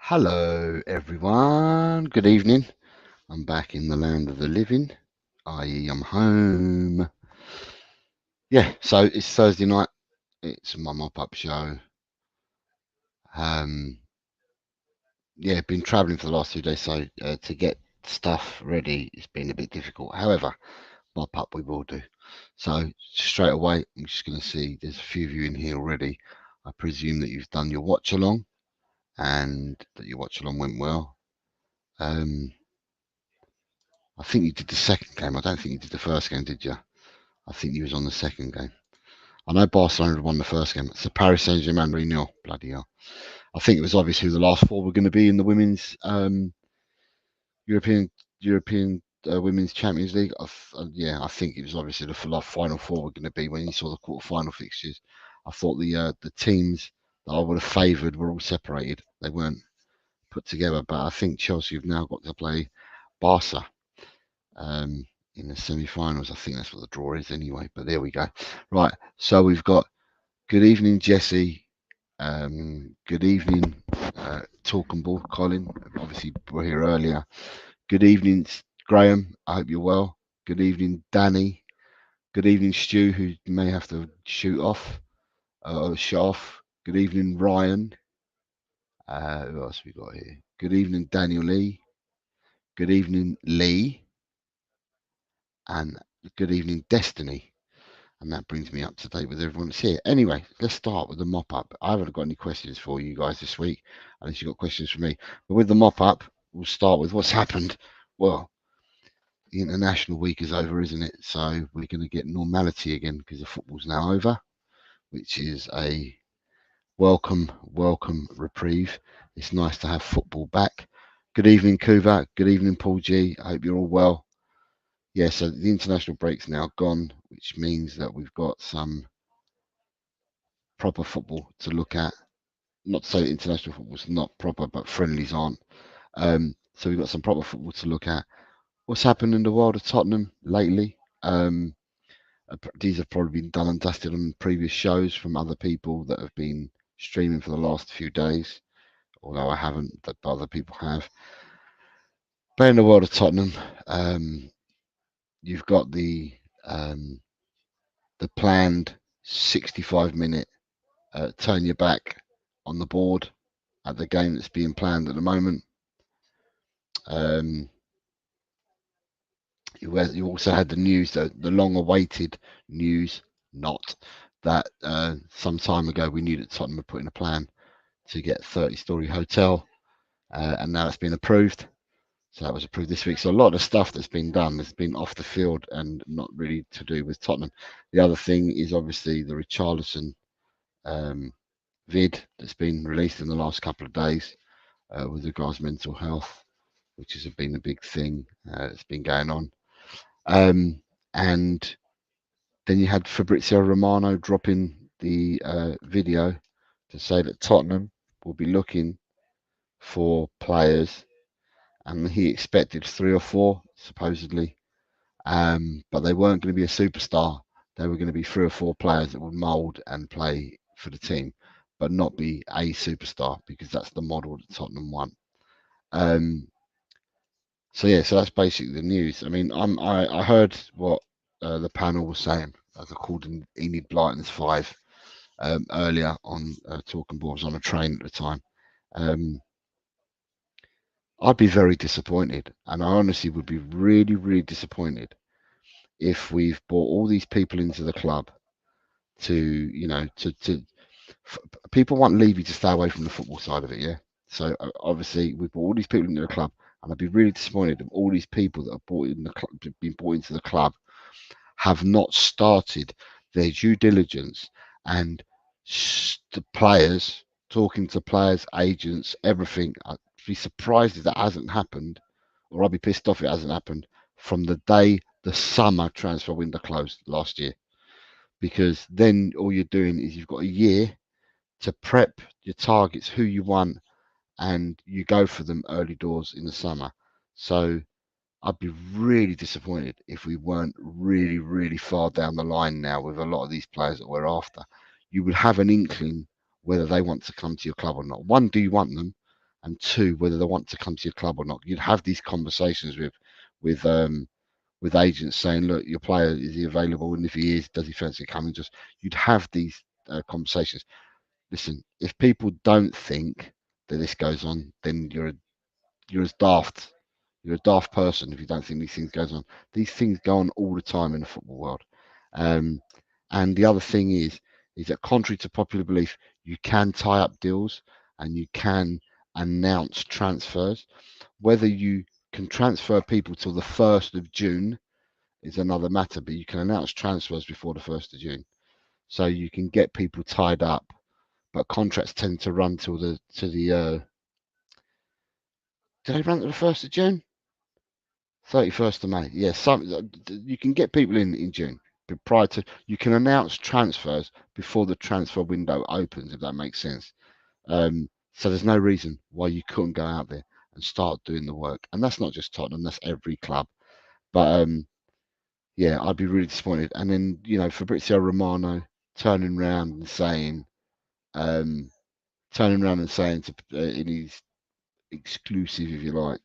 Hello, everyone. Good evening. I'm back in the land of the living, i.e., I'm home. Yeah, so it's Thursday night. It's my mop-up show. Um, yeah, been travelling for the last 2 days, so to get stuff ready, it's been a bit difficult. However, mop-up we will do. So straight away, I'm just going to see. There's a few of you in here already. I presume that you've done your watch along and that your watch along went well. I think you did the second game. I don't think you did the first game, did you? I think you was on the second game. I know Barcelona won the first game. It's a Paris Saint-Germain 3-0. Bloody hell. I think it was obvious who the last four were going to be in the women's European European Women's Champions League. Yeah, I think it was obviously the final four were going to be when you saw the quarter-final fixtures. I thought the teams that I would have favoured were all separated. They weren't put together. But I think Chelsea have now got to play Barca in the semi-finals. I think that's what the draw is anyway. But there we go. Right. So we've got good evening, Jesse. Good evening, Talk and Ball, Colin. Obviously, we're here earlier. Good evening, Graham. I hope you're well. Good evening, Danny. Good evening, Stu, who may have to shoot off or shut off. Good evening, Ryan. Who else we got here? Good evening, Daniel Lee. Good evening, Lee. And good evening, Destiny. And that brings me up to date with everyone that's here. Anyway, let's start with the mop-up. I haven't got any questions for you guys this week, unless you've got questions for me. But with the mop-up, we'll start with what's happened. Well, the international week is over, isn't it? So we're going to get normality again because the football's now over, which is a welcome reprieve. It's nice to have football back. Good evening, Kuva. Good evening, Paul G. I hope you're all well. Yeah, so the international break's now gone, which means that we've got some proper football to look at. Not to say that international football's not proper, but friendlies aren't. So we've got some proper football to look at. What's happened in the world of Tottenham lately? These have probably been done and dusted on previous shows from other people that have been streaming for the last few days, although I haven't, but other people have. But in the world of Tottenham, you've got the planned 65-minute turn your back on the board at the game that's being planned at the moment. You also had the news, the long-awaited news, not that some time ago we knew that Tottenham were putting a plan to get a 30-story hotel, and now it's been approved. So that was approved this week. So a lot of stuff that's been done has been off the field and not really to do with Tottenham. The other thing is obviously the Richarlison vid that's been released in the last couple of days with regards to mental health, which has been a big thing that's been going on. And then you had Fabrizio Romano dropping the video to say that Tottenham will be looking for players, and he expected 3 or 4 supposedly, but they weren't going to be a superstar. They were going to be 3 or 4 players that would mould and play for the team, but not be a superstar, because that's the model that Tottenham want. So yeah, so that's basically the news. I mean, I heard what the panel was saying. I called Enid Blyton's 5 earlier on Talking Ball. I was on a train at the time. I'd be very disappointed, and I honestly would be really, really disappointed if we've brought all these people into the club people want Levy to stay away from the football side of it, yeah. So obviously we've brought all these people into the club, and I'd be really disappointed if all these people that have been brought into the club have not started their due diligence and the players, talking to players, agents, everything. I'd be surprised if that hasn't happened, or I'd be pissed off if it hasn't happened from the day the summer transfer window closed last year, because then all you're doing is you've got a year to prep your targets, who you want, and you go for them early doors in the summer. So I'd be really disappointed if we weren't really, really far down the line now with a lot of these players that we're after. You would have an inkling whether they want to come to your club or not. One, do you want them? and two, whether they want to come to your club or not. You'd have these conversations with um, with agents saying, look, your player, is he available? And if he is, does he fancy coming? Just you'd have these conversations. Listen, if people don't think that this goes on, then you're as daft. You're a daft person if you don't think these things goes on. These things go on all the time in the football world. Um, and the other thing is that contrary to popular belief, you can tie up deals and you can announce transfers. Whether you can transfer people till the 1st of June is another matter, but you can announce transfers before the 1st of June. So you can get people tied up, but contracts tend to run till the do they run to the 1st of June? 31st of May. Yeah, you can get people in June, but prior to you can announce transfers before the transfer window opens, if that makes sense. So there's no reason why you couldn't go out there and start doing the work. And that's not just Tottenham, that's every club. But yeah, I'd be really disappointed. And then, Fabrizio Romano turning around and saying, um, in his exclusive, if you like,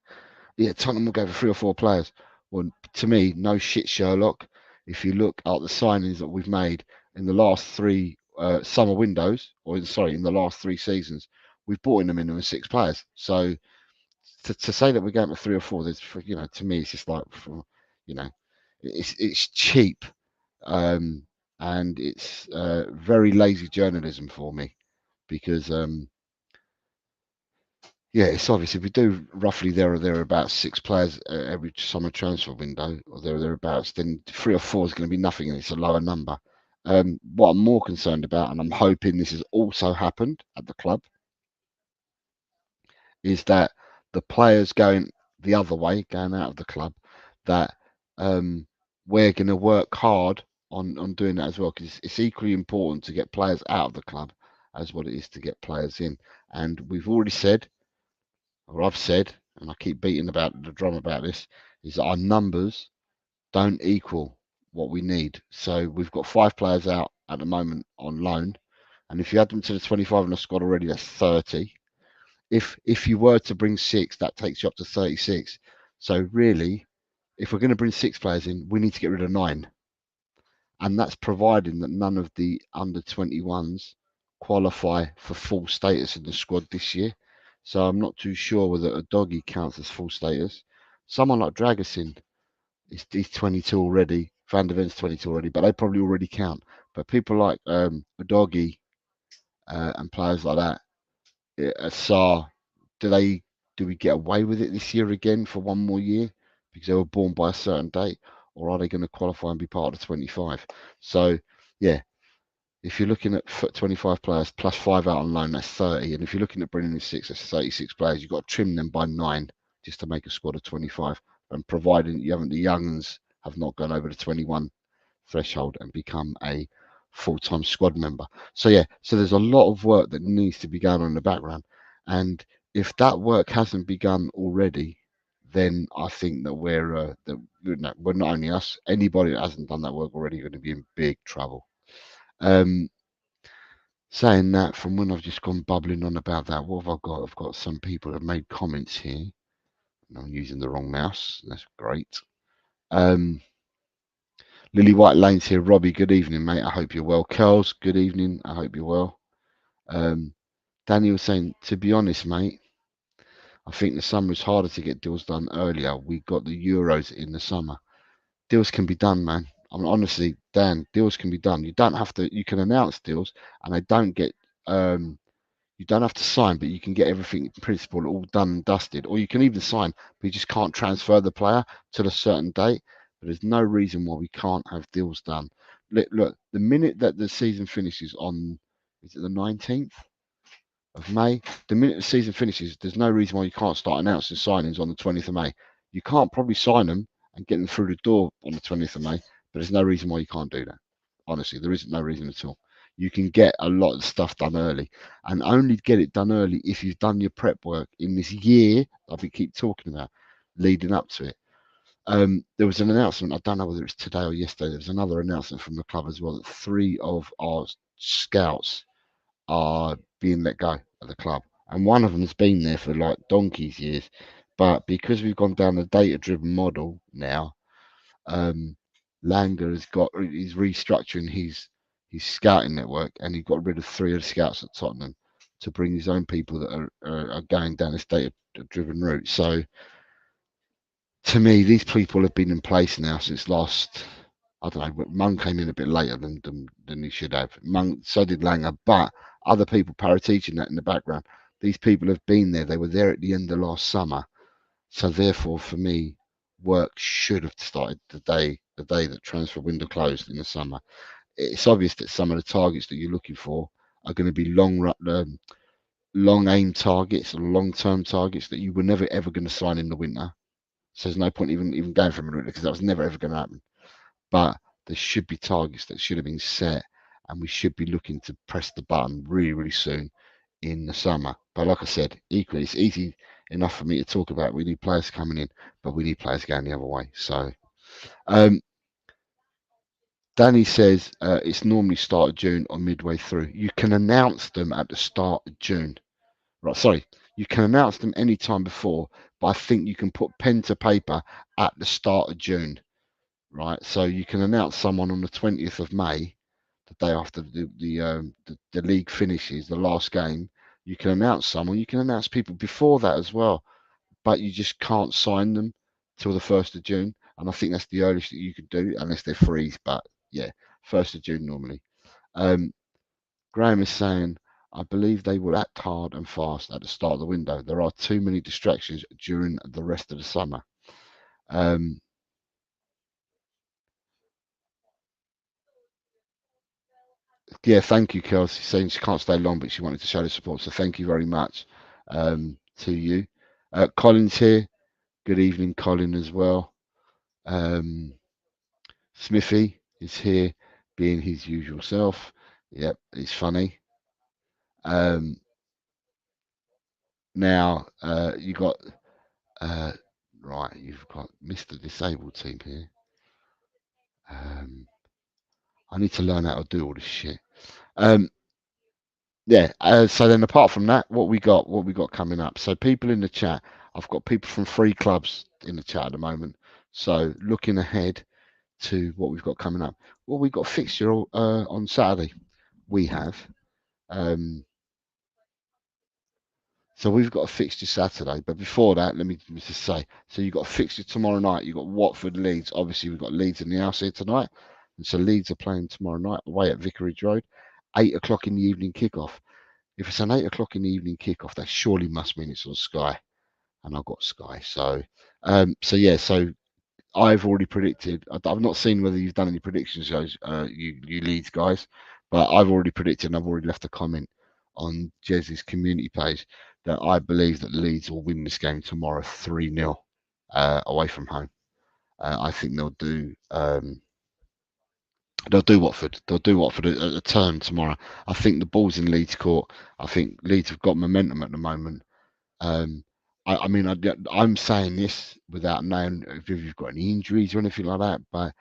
yeah, Tottenham will go for 3 or 4 players. Well, to me, no shit, Sherlock. If you look at the signings that we've made in the last three summer windows, in the last 3 seasons, we've bought in a minimum of 6 players. So to say that we're going for 3 or 4, to me, it's just like, you know, it's cheap, and it's very lazy journalism for me because yeah, it's obvious if we do roughly there or thereabouts 6 players every summer transfer window, or there or thereabouts, then 3 or 4 is going to be nothing, and it's a lower number. What I'm more concerned about, and I'm hoping this has also happened at the club, is that the players going the other way, going out of the club, that we're going to work hard on doing that as well, because it's equally important to get players out of the club as what it is to get players in. And we've already said, or I've said, and I keep beating about the drum about this, is that our numbers don't equal what we need. So we've got 5 players out at the moment on loan, and if you add them to the 25 in the squad already, that's 30. If you were to bring 6, that takes you up to 36. So really, if we're going to bring 6 players in, we need to get rid of 9, and that's providing that none of the under 21s qualify for full status in the squad this year. So I'm not too sure whether a doggy counts as full status. Someone like Dragusin, he's 22 already. Van der Ven's 22 already, but they probably already count. But people like a doggy and players like that, Saar, do we get away with it this year again for one more year because they were born by a certain date, or are they going to qualify and be part of the 25? So yeah, if you're looking at 25 players plus 5 out on loan, that's 30. And if you're looking at bringing in 6, that's 36 players. You've got to trim them by 9 just to make a squad of 25. And providing you haven't, the youngs have not gone over the 21 threshold and become a full-time squad member. So yeah, so there's a lot of work that needs to be going on in the background. And if that work hasn't begun already, then I think that we're not only us, anybody that hasn't done that work already going to be in big trouble. Um, Saying that, from when I've just gone bubbling on about that, what have I got? I've got some people that have made comments here. I'm using the wrong mouse. That's great. Lily White Lane's here. Robbie, good evening, mate. I hope you're well. Curls, good evening. I hope you're well. Daniel saying, to be honest, mate, I think the summer is harder to get deals done earlier. We got the Euros in the summer. Deals can be done, man. I mean, honestly, Dan, deals can be done. You don't have to. You can announce deals, and they don't get. You don't have to sign, but you can get everything in principle all done and dusted. Or you can even sign, but you just can't transfer the player till a certain date. But there's no reason why we can't have deals done. Look, the minute that the season finishes on, is it the 19th of May? The minute the season finishes, there's no reason why you can't start announcing signings on the 20th of May. You can't probably sign them and get them through the door on the 20th of May, but there's no reason why you can't do that. Honestly, there isn't no reason at all. You can get a lot of stuff done early, and only get it done early if you've done your prep work in this year that we keep talking about leading up to it. There was an announcement, I don't know whether it's today or yesterday, there was another announcement from the club as well, that 3 of our scouts are being let go at the club. and one of them's been there for like donkey's years. But because we've gone down the data-driven model now, um, Langer he's restructuring his scouting network, and he got rid of three of the scouts at Tottenham to bring his own people that are going down this data-driven route. So to me, these people have been in place now since last. I don't know. Mung came in a bit later than he should have. Mung, so did Langer, but other people para-teaching that in the background. These people have been there. They were there at the end of last summer. So therefore, for me, work should have started the day that transfer window closed in the summer. It's obvious that some of the targets that you're looking for are going to be long aim targets, long term targets that you were never ever going to sign in the winter. So there's no point even going for them because that was never ever going to happen. But there should be targets that should have been set, and we should be looking to press the button really, really soon in the summer. But like I said, equally, it's easy enough for me to talk about. We need players coming in, but we need players going the other way. So, um, Danny says it's normally start of June or midway through. You can announce them at the start of June. Right, sorry. You can announce them any time before, but I think you can put pen to paper at the start of June. Right, so you can announce someone on the 20th of May, the day after the league finishes, the last game. You can announce someone. You can announce people before that as well, but you just can't sign them till the 1st of June. And I think that's the earliest that you could do, unless they're freeze. But yeah, 1st of June normally. Um, Graham is saying, I believe they will act hard and fast at the start of the window. There are too many distractions during the rest of the summer. Um, yeah, thank you, Kelsey. Saying she can't stay long, but she wanted to show the support. So thank you very much to you. Colin's here. Good evening, Colin, as well. Um, Smithy is here, being his usual self. Yep, he's funny. Um, now you got uh, right. You've got Mr. Disabled team here. I need to learn how to do all this shit. Um, yeah. So then, apart from that, what we got coming up? So people in the chat. I've got people from three clubs in the chat at the moment. So looking ahead to what we've got coming up. Well, we've got a fixture on Saturday. We have. Um, so we've got a fixture Saturday, but before that, let me just say. So you've got a fixture tomorrow night. You've got Watford, Leeds. Obviously, we've got Leeds in the house here tonight, and so Leeds are playing tomorrow night away at Vicarage Road, 8 o'clock in the evening kickoff. If it's an 8 o'clock in the evening kickoff, that surely must mean it's on Sky, and I've got Sky. So yeah. So I've already predicted. I've not seen whether you've done any predictions, shows, you Leeds guys, but I've already predicted and I've already left a comment on Jez's community page that I believe that Leeds will win this game tomorrow 3-0 away from home. I think they'll do Watford. They'll do Watford at a turn tomorrow. I think the ball's in Leeds' court. I think Leeds have got momentum at the moment. Um, I mean, I'm saying this without knowing if you've got any injuries or anything like that, but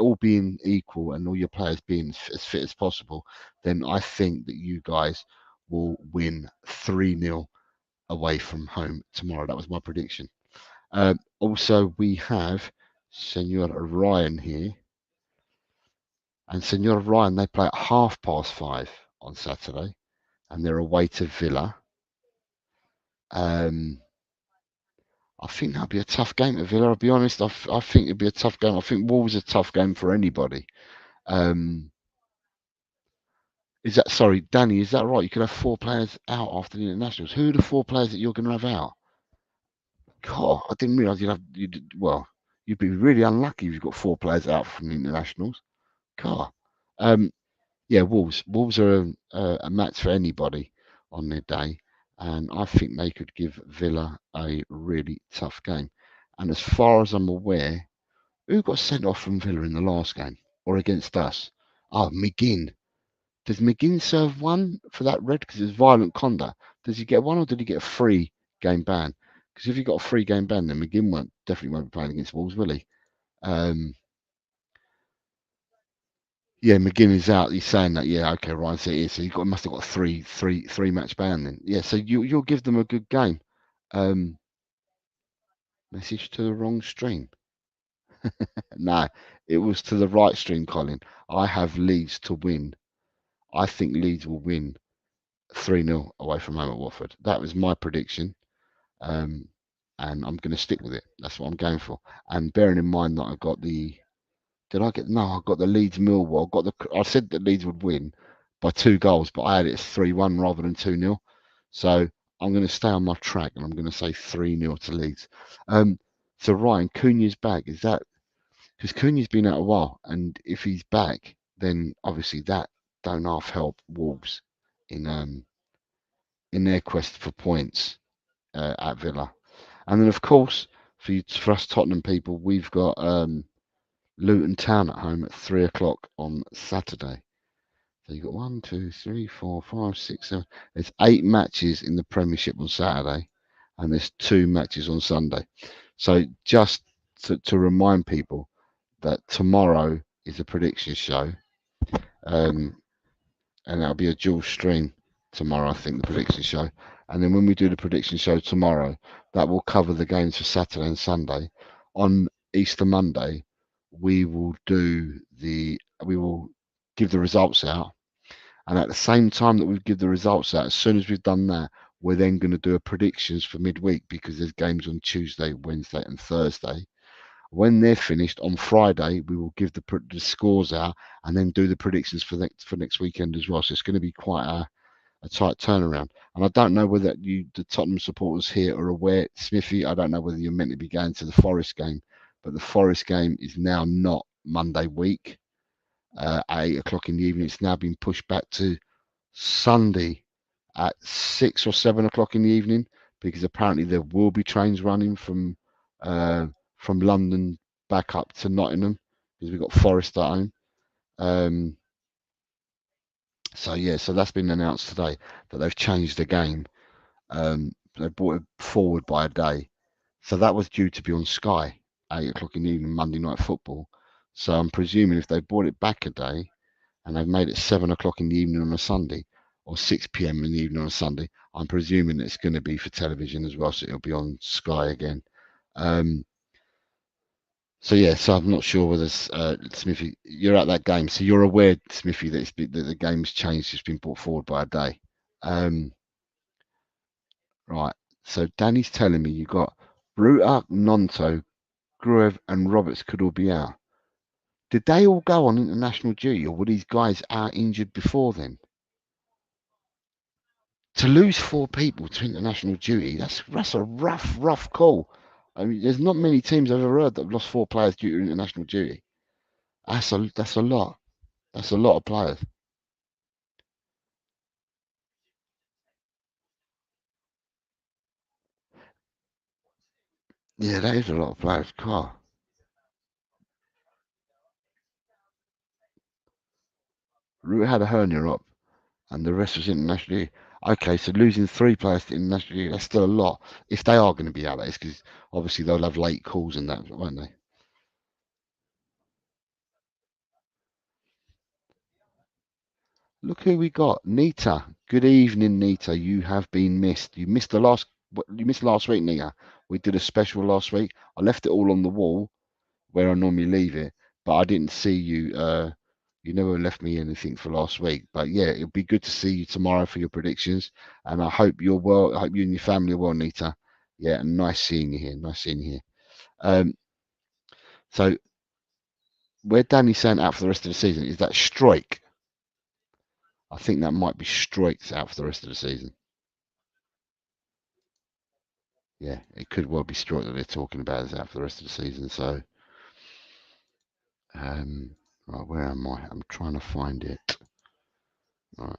all being equal and all your players being as fit as possible, then I think that you guys will win 3-0 away from home tomorrow. That was my prediction. Also, we have Senor Ryan here. And Senor Ryan, they play at 5:30 on Saturday, and they're away to Villa. Um, I think that'll be a tough game at Villa. I'll be honest. I think it'll be a tough game. I think Wolves is a tough game for anybody. Um, is that sorry, Danny? Is that right? You could have four players out after the internationals. Who are the four players that you're going to have out? God, I didn't realise well, you'd be really unlucky if you've got four players out from the internationals. God, um, yeah, Wolves. Wolves are a match for anybody on their day, and I think they could give Villa a really tough game. And as far as I'm aware, who got sent off from Villa in the last game or against us? Oh, McGinn. Does McGinn serve one for that red because it's violent conduct? Does he get one or did he get a free game ban? Because if he got a free game ban, then McGinn definitely won't be playing against Wolves, will he? Um, Yeah, McGinn is out. He's saying that. Yeah, okay, Ryan said it is. So you got must have got three match ban then. Yeah, so you'll give them a good game. Um, Message to the wrong stream. No, it was to the right stream, Colin. I have Leeds to win. I think Leeds will win 3-0 away from home at Watford. That was my prediction. Um, and I'm going to stick with it. That's what I'm going for. And bearing in mind that I got the, did I get? No, I got the Leeds Millwall. I said that Leeds would win by 2 goals, but I had it as 3-1 rather than 2-0. So I'm going to stay on my track and I'm going to say 3-0 to Leeds. Um, so Ryan, Cunha's back. Is that because Cunha's been out a while? And if he's back, then obviously that don't half help Wolves in in their quest for points at Villa. And then, of course, for us Tottenham people, we've got Luton Town at home at 3 o'clock on Saturday. So you've got 1, 2, 3, 4, 5, 6, 7. There's 8 matches in the Premiership on Saturday, and there's 2 matches on Sunday. So just to remind people that tomorrow is a prediction show. Um, and that'll be a dual stream tomorrow, I think, the prediction show. And then when we do the prediction show tomorrow, that will cover the games for Saturday and Sunday. On Easter Monday, we will give the results out. And at the same time that we give the results out, as soon as we've done that, we're then going to do a predictions for midweek because there's games on Tuesday, Wednesday, and Thursday. When they're finished on Friday, we will give the scores out and then do the predictions for next weekend as well. So it's going to be quite a tight turnaround. And I don't know whether the Tottenham supporters here are aware, Smithy. I don't know whether you're meant to be going to the Forest game, but the Forest game is now not Monday week at 8 o'clock in the evening. It's now been pushed back to Sunday at 6 or 7 o'clock in the evening because apparently there will be trains running uh, from London back up to Nottingham because we've got Forest at home. Um, so yeah, so that's been announced today that they've changed the game. They brought it forward by a day, so that was due to be on Sky 8 o'clock in the evening Monday Night Football. So I'm presuming if they brought it back a day and they've made it 7 o'clock in the evening on a Sunday or 6 p.m. in the evening on a Sunday, I'm presuming it's going to be for television as well, so it'll be on Sky again. Um, so yeah, so I'm not sure whether Smithy, you're at that game, so you're aware, Smithy, that the game's changed, it's been brought forward by a day. Um, right. So Danny's telling me you got Ruta, Nonto, Gruev, and Roberts could all be out. Did they all go on international duty, or were these guys out injured before then? To lose 4 people to international duty, that's a rough call. I mean, there's not many teams I've ever heard that have lost 4 players due to international duty. That's a lot. That's a lot of players. Yeah, that is a lot of players. Car. Root had a hernia up, and the rest was international duty. Okay, so losing 3 players to international duty, that's still a lot. If they are going to be out, that is because obviously they'll have late calls and that, won't they? Look who we got. Nita. Good evening, Nita. You have been missed. You missed last week, Nita. We did a special last week. I left it all on the wall where I normally leave it, but I didn't see you. You never left me anything for last week. But yeah, it'll be good to see you tomorrow for your predictions. And I hope you're well. I hope you and your family are well, Nita. Yeah, and nice seeing you here. Nice seeing you here. Um, so where Danny's saying out for the rest of the season, is that Strike? I think that might be Strikes out for the rest of the season. Yeah, it could well be Strike that they're talking about is out for the rest of the season. So, right, where am I? I'm trying to find it. Right,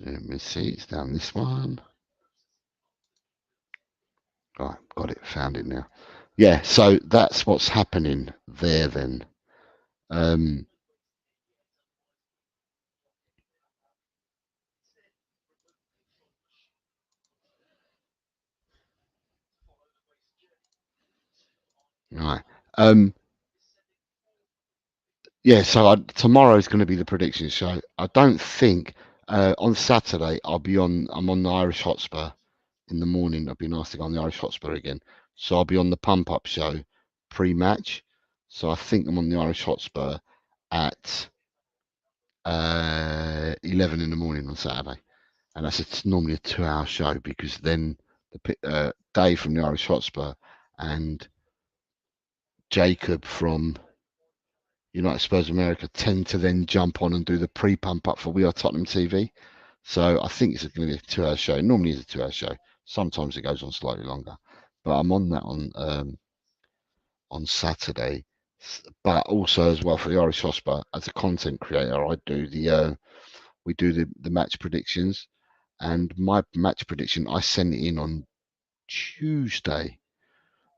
let me see. It's down this one. Right, got it. Found it now. Yeah, so that's what's happening there then. Um, Right. Um, yeah, so tomorrow's going to be the prediction show. I don't think on Saturday I'm on the Irish Hotspur in the morning. I'll be nice to go on the Irish Hotspur again. So I'll be on the pump up show pre-match. So I think I'm on the Irish Hotspur at 11 in the morning on Saturday. And it's normally a 2 hour show because then Dave from the Irish Hotspur and Jacob from United Spurs America tend to then jump on and do the pre-pump up for We Are Tottenham TV. So I think it's going to be a 2 hour show. It normally is a 2 hour show. Sometimes it goes on slightly longer, but I'm on that on Saturday. But also as well for the Irish Hotspur as a content creator, I do the we do the match predictions, and my match prediction I sent it in on Tuesday.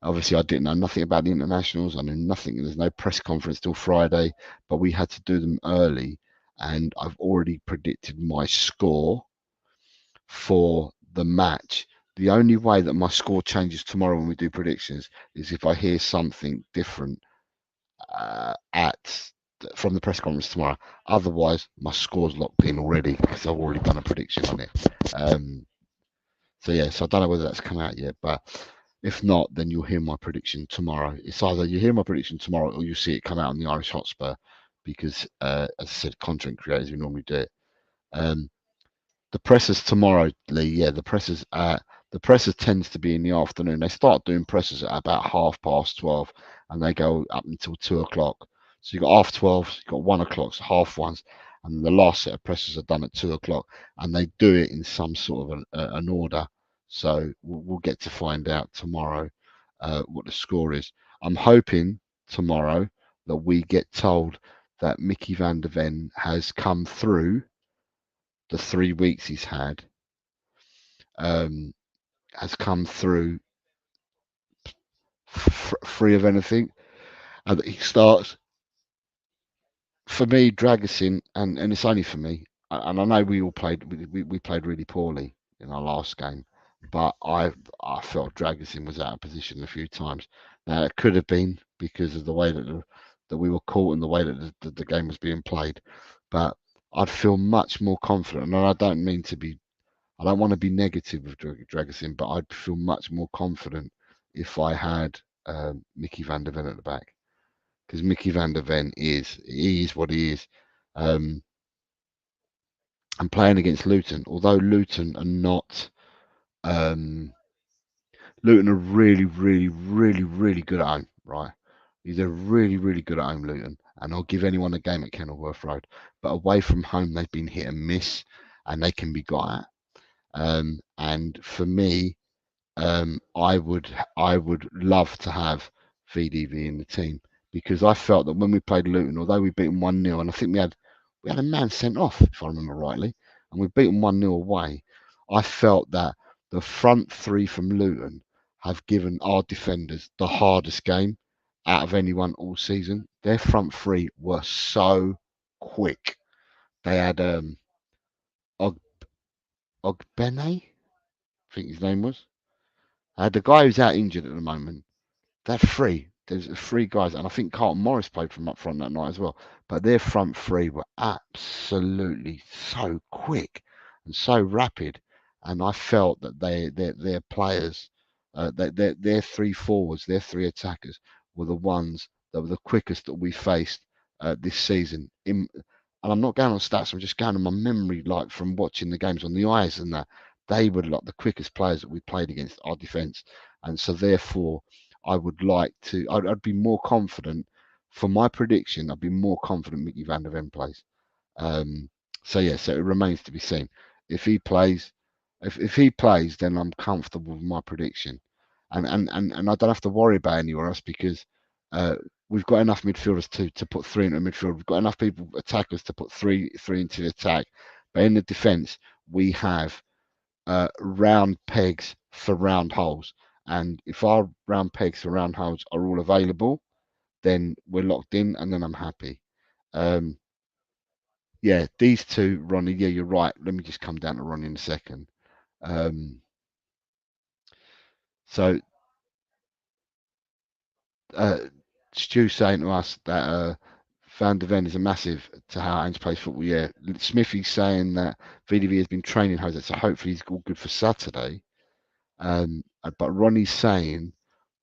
Obviously, I didn't know nothing about the internationals. I knew nothing. There's no press conference till Friday, but we had to do them early, and I've already predicted my score for the match. The only way that my score changes tomorrow when we do predictions is if I hear something different at from the press conference tomorrow. Otherwise, my score's locked in already because I've already done a prediction on it. So yeah, so I don't know whether that's come out yet, but if not, then you'll hear my prediction tomorrow. It's either you hear my prediction tomorrow or you see it come out on the Irish Hotspur because, as I said, content creators we normally do it. Um, the pressers tomorrow, Lee. Yeah, the pressers tends to be in the afternoon. They start doing pressers at about 12:30, and they go up until 2 o'clock. So you've got half 12, you've got 1 o'clock, so half ones, and the last set of pressers are done at 2 o'clock, and they do it in some sort of an order. So we'll get to find out tomorrow what the score is. I'm hoping tomorrow that we get told that Mickey van der Ven has come through the 3 weeks he's had, um, has come through free of anything, and he starts for me Dragusin, and it's only for me. And I know we all played, we played really poorly in our last game, but I felt Dragusin was out of position a few times. Now it could have been because of the way that we were caught and the way that the game was being played, but I'd feel much more confident, and I don't mean to be I don't want to be negative with Dragusin, but I'd feel much more confident if I had Mickey van der Ven at the back, because Mickey van der Ven is what he is. Um, and playing against Luton, although Luton are not, Luton are really, really, really, really good at home, right? They're really, really good at home, Luton, and I'll give anyone a game at Kenilworth Road. But away from home, they've been hit and miss, and they can be got at. And for me, I would love to have VDV in the team because I felt that when we played Luton, although we beat them 1-0, and I think we had a man sent off, if I remember rightly, and we beat them 1-0 away, I felt that the front three from Luton have given our defenders the hardest game out of anyone all season. Their front three were so quick. They had Og- Ogbene, I think his name was. The guy who's out injured at the moment. They're three. There's three guys, and I think Carlton Morris played from up front that night as well. But their front three were absolutely so quick and so rapid, and I felt that their players, their three forwards, their three attackers, were the ones that were the quickest that we faced this season. And I'm not going on stats. I'm just going on my memory, like from watching the games on the eyes and that. They were like the quickest players that we played against our defence, and so therefore I would like to. I'd be more confident for my prediction. I'd be more confident Mickey van der Ven plays. Um, so yeah, so it remains to be seen if he plays. If he plays, then I'm comfortable with my prediction, and I don't have to worry about anywhere else because we've got enough midfielders to put three into midfield. We've got enough people attackers to put three into the attack, but in the defence we have round pegs for round holes. And if our round pegs for round holes are all available, then we're locked in, and then I'm happy. Um, yeah, these two, Ronnie. Yeah, you're right. Let me just come down to Ronnie in a second. Um, so uh, Stu saying to us that Van de Ven is a massive to how Ainge plays football. Yeah, Smithy's saying that VDV has been training Jose, so hopefully he's all good for Saturday. But Ronnie's saying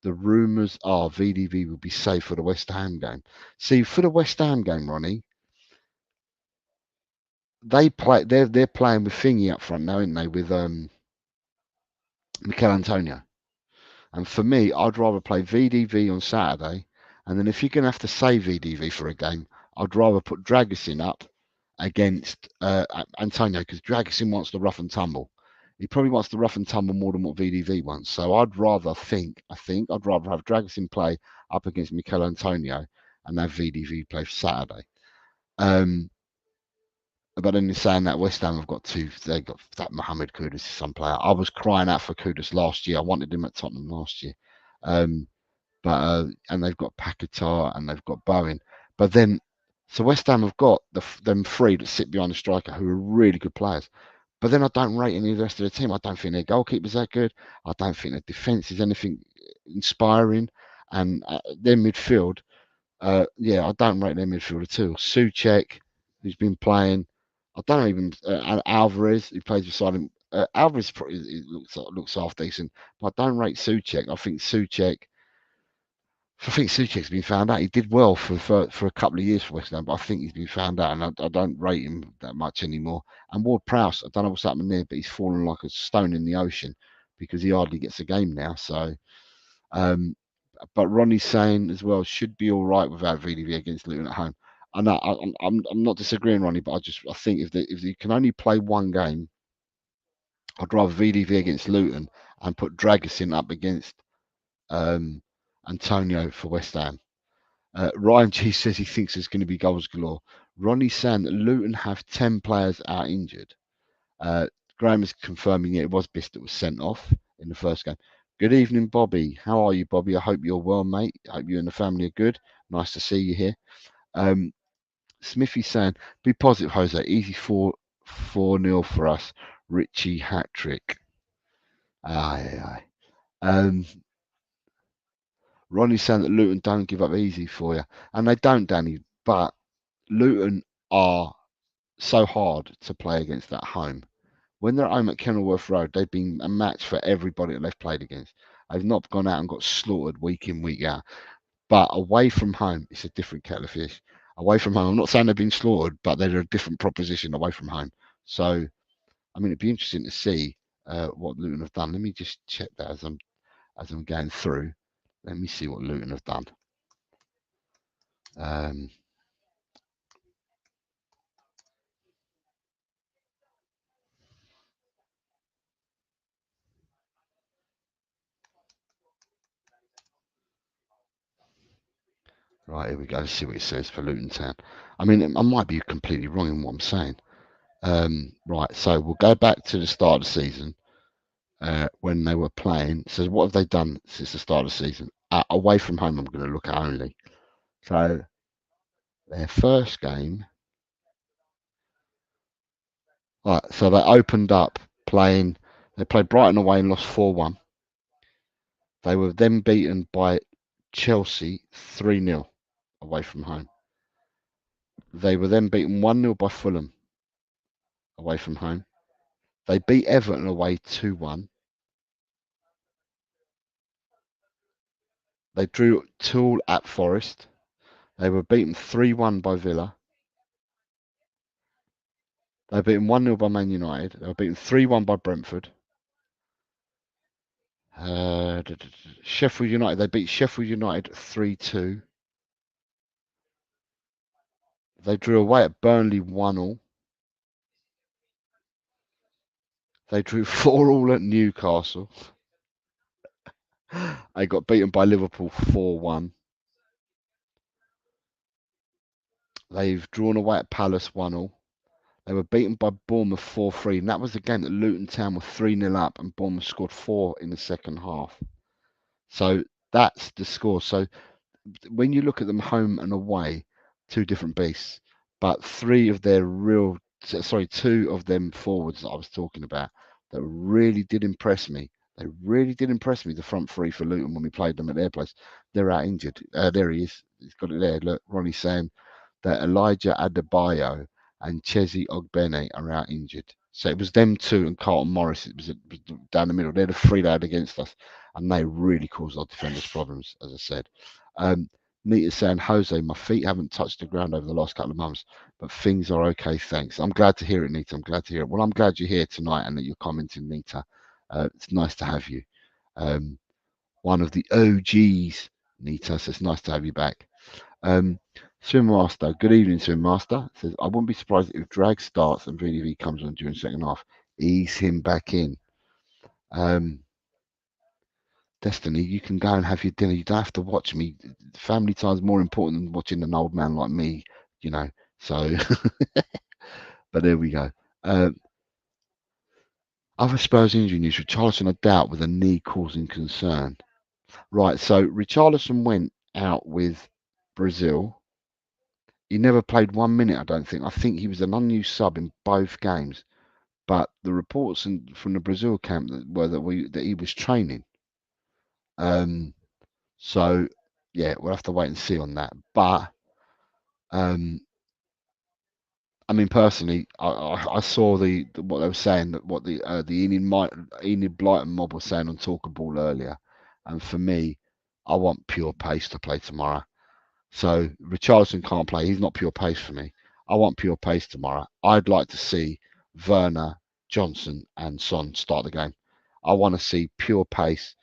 the rumours are VDV will be safe for the West Ham game. See, for the West Ham game, Ronnie, they're playing with Thingy up front now, aren't they? With Mikel Antonio. And for me, I'd rather play VDV on Saturday. And then if you're going to have to save VDV for a game, I'd rather put Dragusin up against Antonio because Dragusin wants the rough and tumble. He probably wants the rough and tumble more than what VDV wants. So I'd rather I'd rather have Dragusin play up against Mikel Antonio and have VDV play for Saturday. But then you're saying that West Ham have got they got that Mohamed Kudus is some player. I was crying out for Kudus last year. I wanted him at Tottenham last year. And they've got Paquetá and they've got Bowen. But then, so West Ham have got them three that sit behind the striker who are really good players. But then I don't rate any of the rest of the team. I don't think their goalkeeper's that good. I don't think their defence is anything inspiring. And their midfield, I don't rate their midfield at all. Souček, who's been playing, I don't even Alvarez, who plays beside him. Alvarez looks half decent, but I don't rate Souček. I think Souček's been found out. He did well for a couple of years for West Ham, but I think he's been found out, and I don't rate him that much anymore. And Ward-Prowse, I don't know what's happening there, but he's fallen like a stone in the ocean because he hardly gets a game now. So, but Ronnie's saying as well should be all right without VDV against Luton at home. I know I'm not disagreeing, Ronnie, but I think if you can only play one game, I'd rather VDV against Luton and put Dragusin up against Antonio for West Ham. Ryan G says he thinks there's going to be goals galore. Ronnie's saying that Luton have 10 players out injured. Graham is confirming it was Biss that was sent off in the first game. Good evening, Bobby. How are you, Bobby? I hope you're well, mate. I hope you and the family are good. Nice to see you here. Smithy's saying, be positive, Jose. Easy 4-0 for us. Richie hat trick. Aye. Ronnie's saying that Luton don't give up easy for you. And they don't, Danny. But Luton are so hard to play against at home. When they're at home at Kenilworth Road, they've been a match for everybody that they've played against. They've not gone out and got slaughtered week in, week out. But away from home, it's a different kettle of fish. Away from home, I'm not saying they've been slaughtered, but they're a different proposition away from home. So, I mean, it'd be interesting to see what Luton have done. Let me just check that as I'm going through. Let me see what Luton have done. Right, here we go. Let's see what it says for Luton Town. I mean, I might be completely wrong in what I'm saying. Right, so we'll go back to the start of the season when they were playing. So what have they done since the start of the season? Away from home, I'm going to look at only. So their first game. Right, so they opened up playing. They played Brighton away and lost 4-1. They were then beaten by Chelsea 3-0 away from home. They were then beaten 1-0 by Fulham away from home. They beat Everton away 2-1. They drew Tool at Forest. They were beaten 3-1 by Villa. They were beaten 1-0 by Man United. They were beaten 3-1 by Brentford. Sheffield United. They beat Sheffield United 3-2. They drew away at Burnley 1-1. They drew 4-4 at Newcastle. They got beaten by Liverpool 4-1. They've drawn away at Palace 1-0. They were beaten by Bournemouth 4-3. And that was the game that Luton Town were 3-0 up and Bournemouth scored 4 in the second half. So that's the score. So when you look at them home and away, two different beasts. But two of them forwards that I was talking about that really did impress me They really did impress me, the front three for Luton when we played them at their place. They're out injured. There he is. He's got it there. Look, Ronnie's saying that Elijah Adebayo and Chezi Ogbene are out injured. So it was them two and Carlton Morris. It was down the middle. They're the three that had against us, and they really caused our defenders problems, as I said. Um, Nita's saying, Jose, my feet haven't touched the ground over the last couple of months, but things are okay, thanks. I'm glad to hear it, Nita. I'm glad to hear it. Well, I'm glad you're here tonight and that you're commenting, Nita. It's nice to have you. Um, one of the OGs, Nita, so it's nice to have you back. Swim Master, good evening, Swim Master. Says, I wouldn't be surprised if drag starts and VDV comes on during the second half. Ease him back in. Um, Destiny, you can go and have your dinner. You don't have to watch me. Family time's more important than watching an old man like me, you know. So, but there we go. Other Spurs injury news. Richarlison, I doubt, with a knee causing concern. Right, so Richarlison went out with Brazil. He never played 1 minute, I don't think. I think he was an unused sub in both games. But the reports from the Brazil camp were that he was training. So yeah, we'll have to wait and see on that. But um, I mean, personally, I saw what they were saying, that what the Enid Blyton mob was saying on Talkable earlier, and for me, I want pure pace to play tomorrow. So Richarlison can't play; he's not pure pace for me. I want pure pace tomorrow. I'd like to see Werner, Johnson, and Son start the game. I want to see pure pace,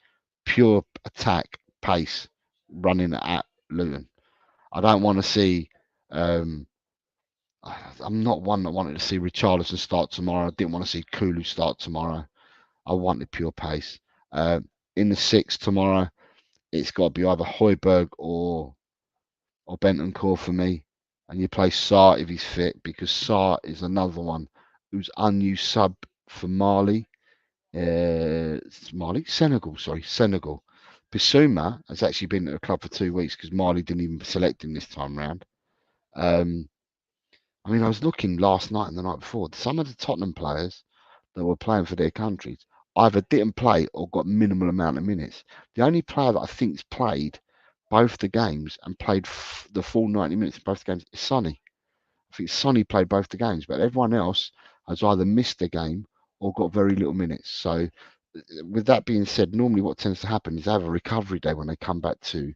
pure attack pace running at Luton. I don't want to see. Um, I'm not one that wanted to see Richarlison start tomorrow. I didn't want to see Kulu start tomorrow. I wanted pure pace. Uh, in the six tomorrow, it's got to be either Højbjerg or Bentancur for me. And you play Sarr if he's fit, because Sarr is another one who's unused sub for Mali. Senegal, sorry, Senegal. Bissouma has actually been at the club for 2 weeks because Mali didn't even select him this time round. I mean, I was looking last night and the night before. Some of the Tottenham players that were playing for their countries either didn't play or got minimal amount of minutes. The only player that I think's played both the games and played the full 90 minutes in both the games is Sonny. I think Sonny played both the games, but everyone else has either missed a game or got very little minutes. So, with that being said, normally what tends to happen is they have a recovery day when they come back to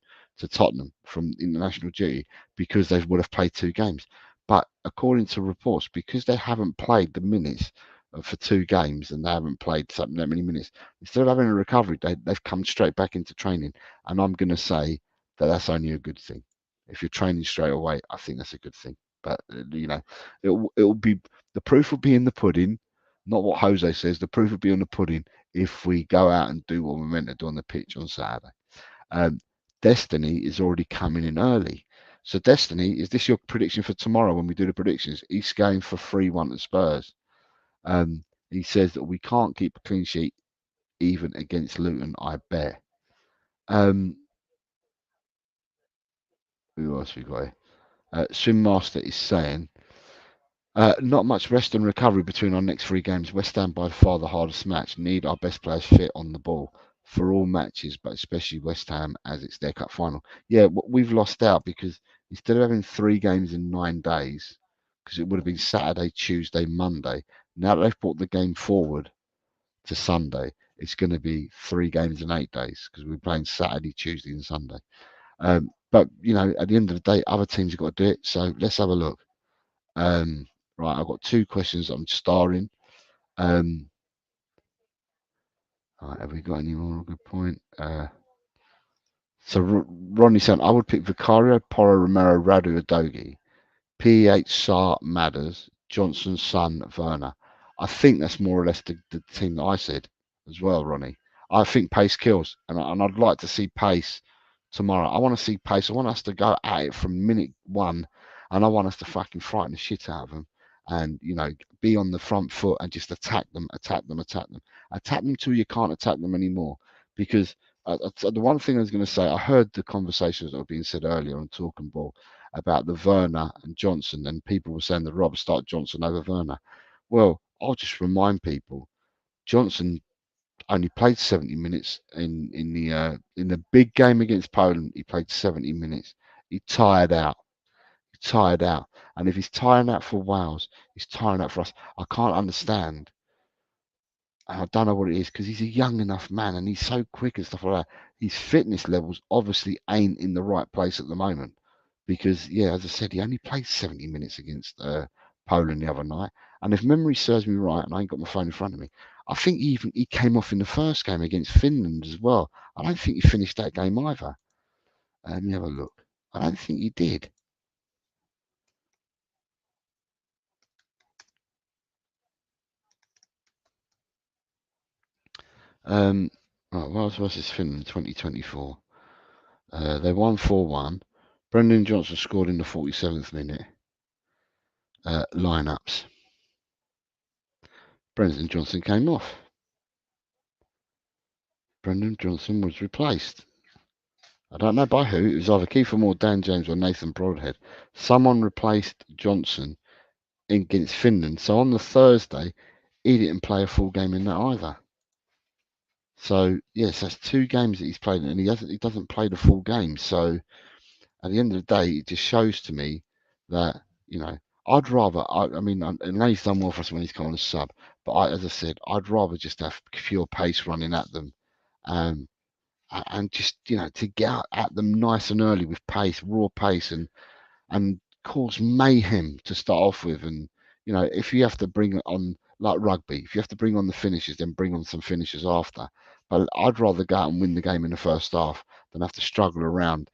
Tottenham from international duty because they would have played 2 games. But according to reports, because they haven't played the minutes for 2 games and they haven't played something that many minutes, instead of having a recovery day, they've come straight back into training. And I'm going to say that that's only a good thing. If you're training straight away, I think that's a good thing. But it'll be, the proof will be in the pudding, not what Jose says. The proof will be on the pudding if we go out and do what we're meant to do on the pitch on Saturday. Um, Destiny is already coming in early. So Destiny, is this your prediction for tomorrow when we do the predictions? He's going for 3-1 to Spurs. He says that we can't keep a clean sheet even against Luton, I bet. Who else we got here? Swim Master is saying, not much rest and recovery between our next 3 games. West Ham by far the hardest match. Need our best players fit on the ball for all matches, but especially West Ham as it's their cup final. Yeah, we've lost out because instead of having 3 games in 9 days, because it would have been Saturday, Tuesday, Monday, now that they've brought the game forward to Sunday, it's going to be 3 games in 8 days because we're playing Saturday, Tuesday, and Sunday. But at the end of the day, other teams have got to do it. So let's have a look. Right, I've got 2 questions I'm starring. Right, have we got any more? Good point. So Ronnie said I would pick Vicario, Porro, Romero, Radu, Adogi, PH, Sarr, Madders, Johnson, Son, Werner. I think that's more or less the team that I said as well, Ronnie. I think pace kills, and I'd like to see pace tomorrow. I want to see pace. I want us to go at it from minute 1, and I want us to fucking frighten the shit out of them, and be on the front foot and just attack them, attack them, attack them, attack them till you can't attack them anymore. Because the one thing I was going to say, I heard the conversations that were being said earlier on Talking Ball about the Werner and Johnson, and people were saying that Rob start Johnson over Werner. Well, I'll just remind people, Johnson only played 70 minutes in the big game against Poland. He played 70 minutes. He tired out. He tired out. And if he's tiring out for Wales, he's tiring out for us. I can't understand. And I don't know what it is because he's a young enough man and he's so quick and stuff like that. His fitness levels obviously ain't in the right place at the moment because, yeah, as I said, he only played 70 minutes against Poland the other night. And if memory serves me right, and I ain't got my phone in front of me, I think he came off in the first game against Finland as well. I don't think he finished that game either. Let me have a look. I don't think he did. Um, right, Wales versus Finland 2024. They won 4-1. Brendan Johnson scored in the 47th minute. Lineups. Brendan Johnson came off. Brendan Johnson was replaced. I don't know by who. It was either Kiefer Moore, Dan James, or Nathan Broadhead. Someone replaced Johnson against Finland. So on the Thursday, he didn't play a full game in that either. So yes, that's 2 games that he's played, and he doesn't play the full game. So at the end of the day, it just shows to me that, I'd rather. I mean, I know he's done well for us when he's come on a sub, but as I said, I'd rather just have pure pace running at them, um, and just to get out at them nice and early with pace, raw pace, and cause mayhem to start off with. And if you have to bring on like rugby, if you have to bring on the finishers, then bring on some finishers after. But I'd rather go out and win the game in the first half than have to struggle around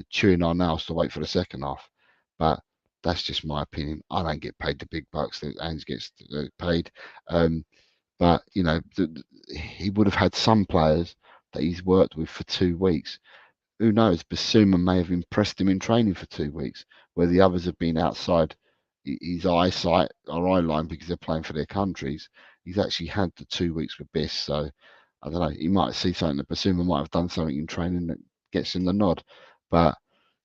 chewing our nails to wait for the second half. But that's just my opinion. I don't get paid the big bucks that Ainge gets paid. But he would have had some players that he's worked with for 2 weeks. Who knows? Basuma may have impressed him in training for 2 weeks, where the others have been outside his eyesight or eye line because they're playing for their countries. He's actually had the 2 weeks with Biss, so I don't know. He might see something that Basuma might have done something in training that gets him the nod. But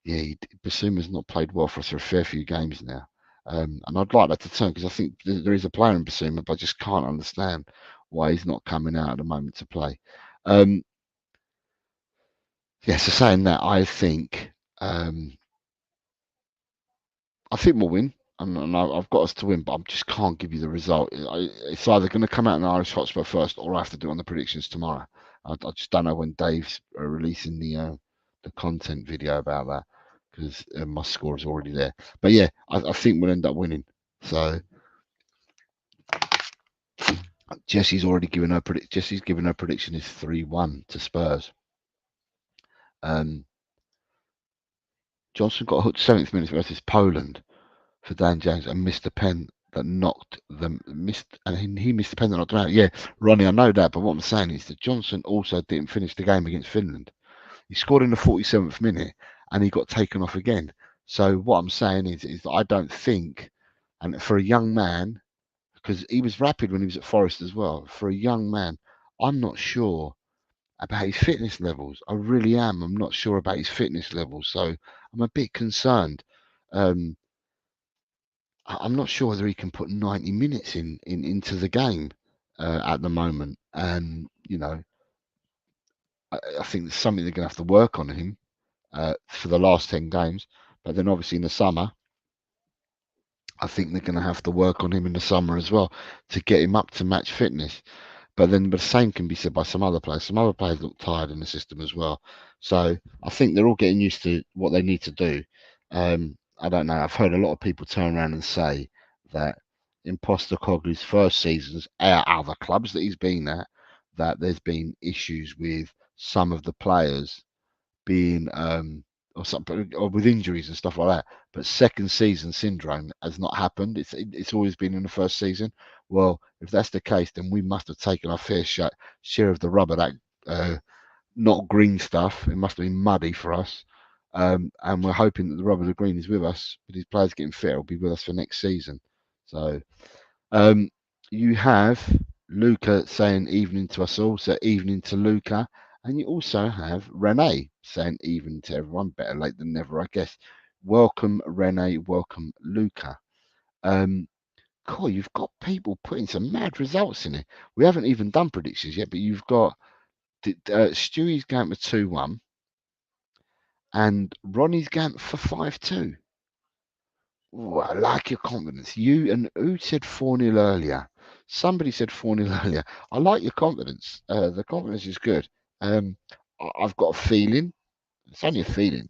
yeah, Basuma's not played well for us for a fair few games now. And I'd like that to turn because I think there is a player in Basuma, but I just can't understand why he's not coming out at the moment to play. Um, yeah, so saying that, um, I think we'll win, and I've got us to win, but I just can't give you the result. It's either going to come out in the Irish Hotspur first, or I have to do it on the predictions tomorrow. I just don't know when Dave's releasing the content video about that because my score is already there. But yeah, I think we'll end up winning. So Jesse's given her prediction is 3-1 to Spurs. Johnson got hooked 7th minute versus Poland for Dan James and missed the pen that knocked them he missed the pen that knocked them out. Yeah, Ronnie, I know that, but what I'm saying is that Johnson also didn't finish the game against Finland. He scored in the 47th minute and he got taken off again. So what I'm saying is that I don't think, and for a young man, because he was rapid when he was at Forest as well, for a young man, I'm not sure about his fitness levels. I really am. I'm not sure about his fitness levels. So I'm a bit concerned. Um, I'm not sure whether he can put 90 minutes into the game at the moment. And, I think there's something they're going to have to work on him for the last 10 games. But then obviously in the summer, I think they're going to have to work on him in the summer as well to get him up to match fitness. But the same can be said by some other players. Some other players look tired in the system as well. So I think they're all getting used to what they need to do. I don't know. I've heard a lot of people turn around and say that in Postecoglou's first seasons at other clubs that he's been at, that there's been issues with some of the players being or something or with injuries and stuff like that. But second season syndrome has not happened. It's always been in the first season. Well, if that's the case, then we must have taken our fair share of the rubber, that not green stuff. It must have been muddy for us. And we're hoping that the rubber, the green, is with us. But these players getting fit will be with us for next season. So um, you have Luca saying evening to us all, so evening to Luca. And you also have Renee saying evening to everyone. Better late than never, I guess. Welcome, Renee. Welcome, Luca. Um, cool, you've got people putting some mad results in it. We haven't even done predictions yet, but you've got Stewie's going for 2-1 and Ronnie's going for 5-2. Ooh, I like your confidence. You and who said 4-0 earlier? Somebody said 4-0 earlier. I like your confidence. The confidence is good. I've got a feeling, it's only a feeling.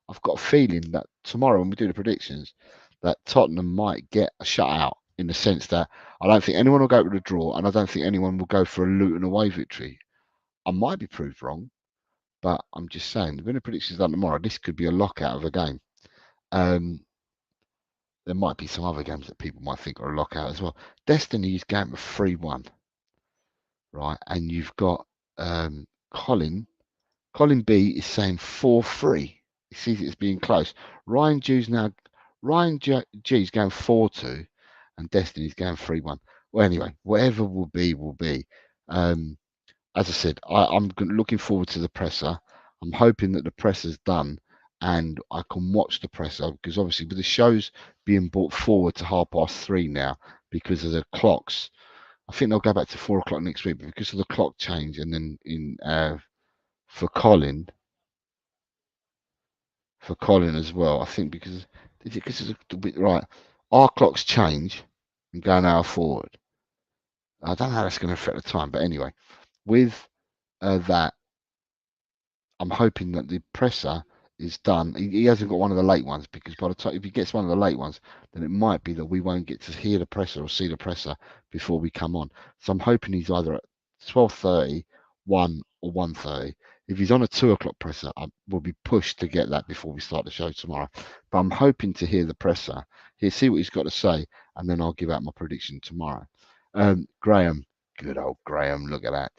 I've got a feeling that tomorrow when we do the predictions, that Tottenham might get a shutout in the sense that I don't think anyone will go with a draw and I don't think anyone will go for a Luton away victory. I might be proved wrong, but I'm just saying, when the predictions done tomorrow, this could be a lockout of a game. Um, there might be some other games that people might think are a lockout as well. Destiny's game of 3-1, right? And you've got Colin. Colin B is saying 4-3. He sees it as being close. Ryan G's now G's going 4-2 and Destiny's going 3-1. Well, anyway, whatever will be, will be. Um, as I said, I'm looking forward to the presser. I'm hoping that the presser's done and I can watch the presser because obviously with the shows being brought forward to 3:30 now because of the clocks, I think they'll go back to 4 o'clock next week. But because of the clock change and then in for Colin as well, I think because of right, our clocks change and go an hour forward. I don't know how that's going to affect the time, but anyway, with that. I'm hoping that the presser is done. He hasn't got one of the late ones because by the time if he gets one of the late ones, then it might be that we won't get to hear the presser or see the presser before we come on. So I'm hoping he's either at 12:30, 1 or 1:30. If he's on a 2 o'clock presser, I will be pushed to get that before we start the show tomorrow. But I'm hoping to hear the presser, see what he's got to say, and then I'll give out my prediction tomorrow. Graham, good old Graham, look at that.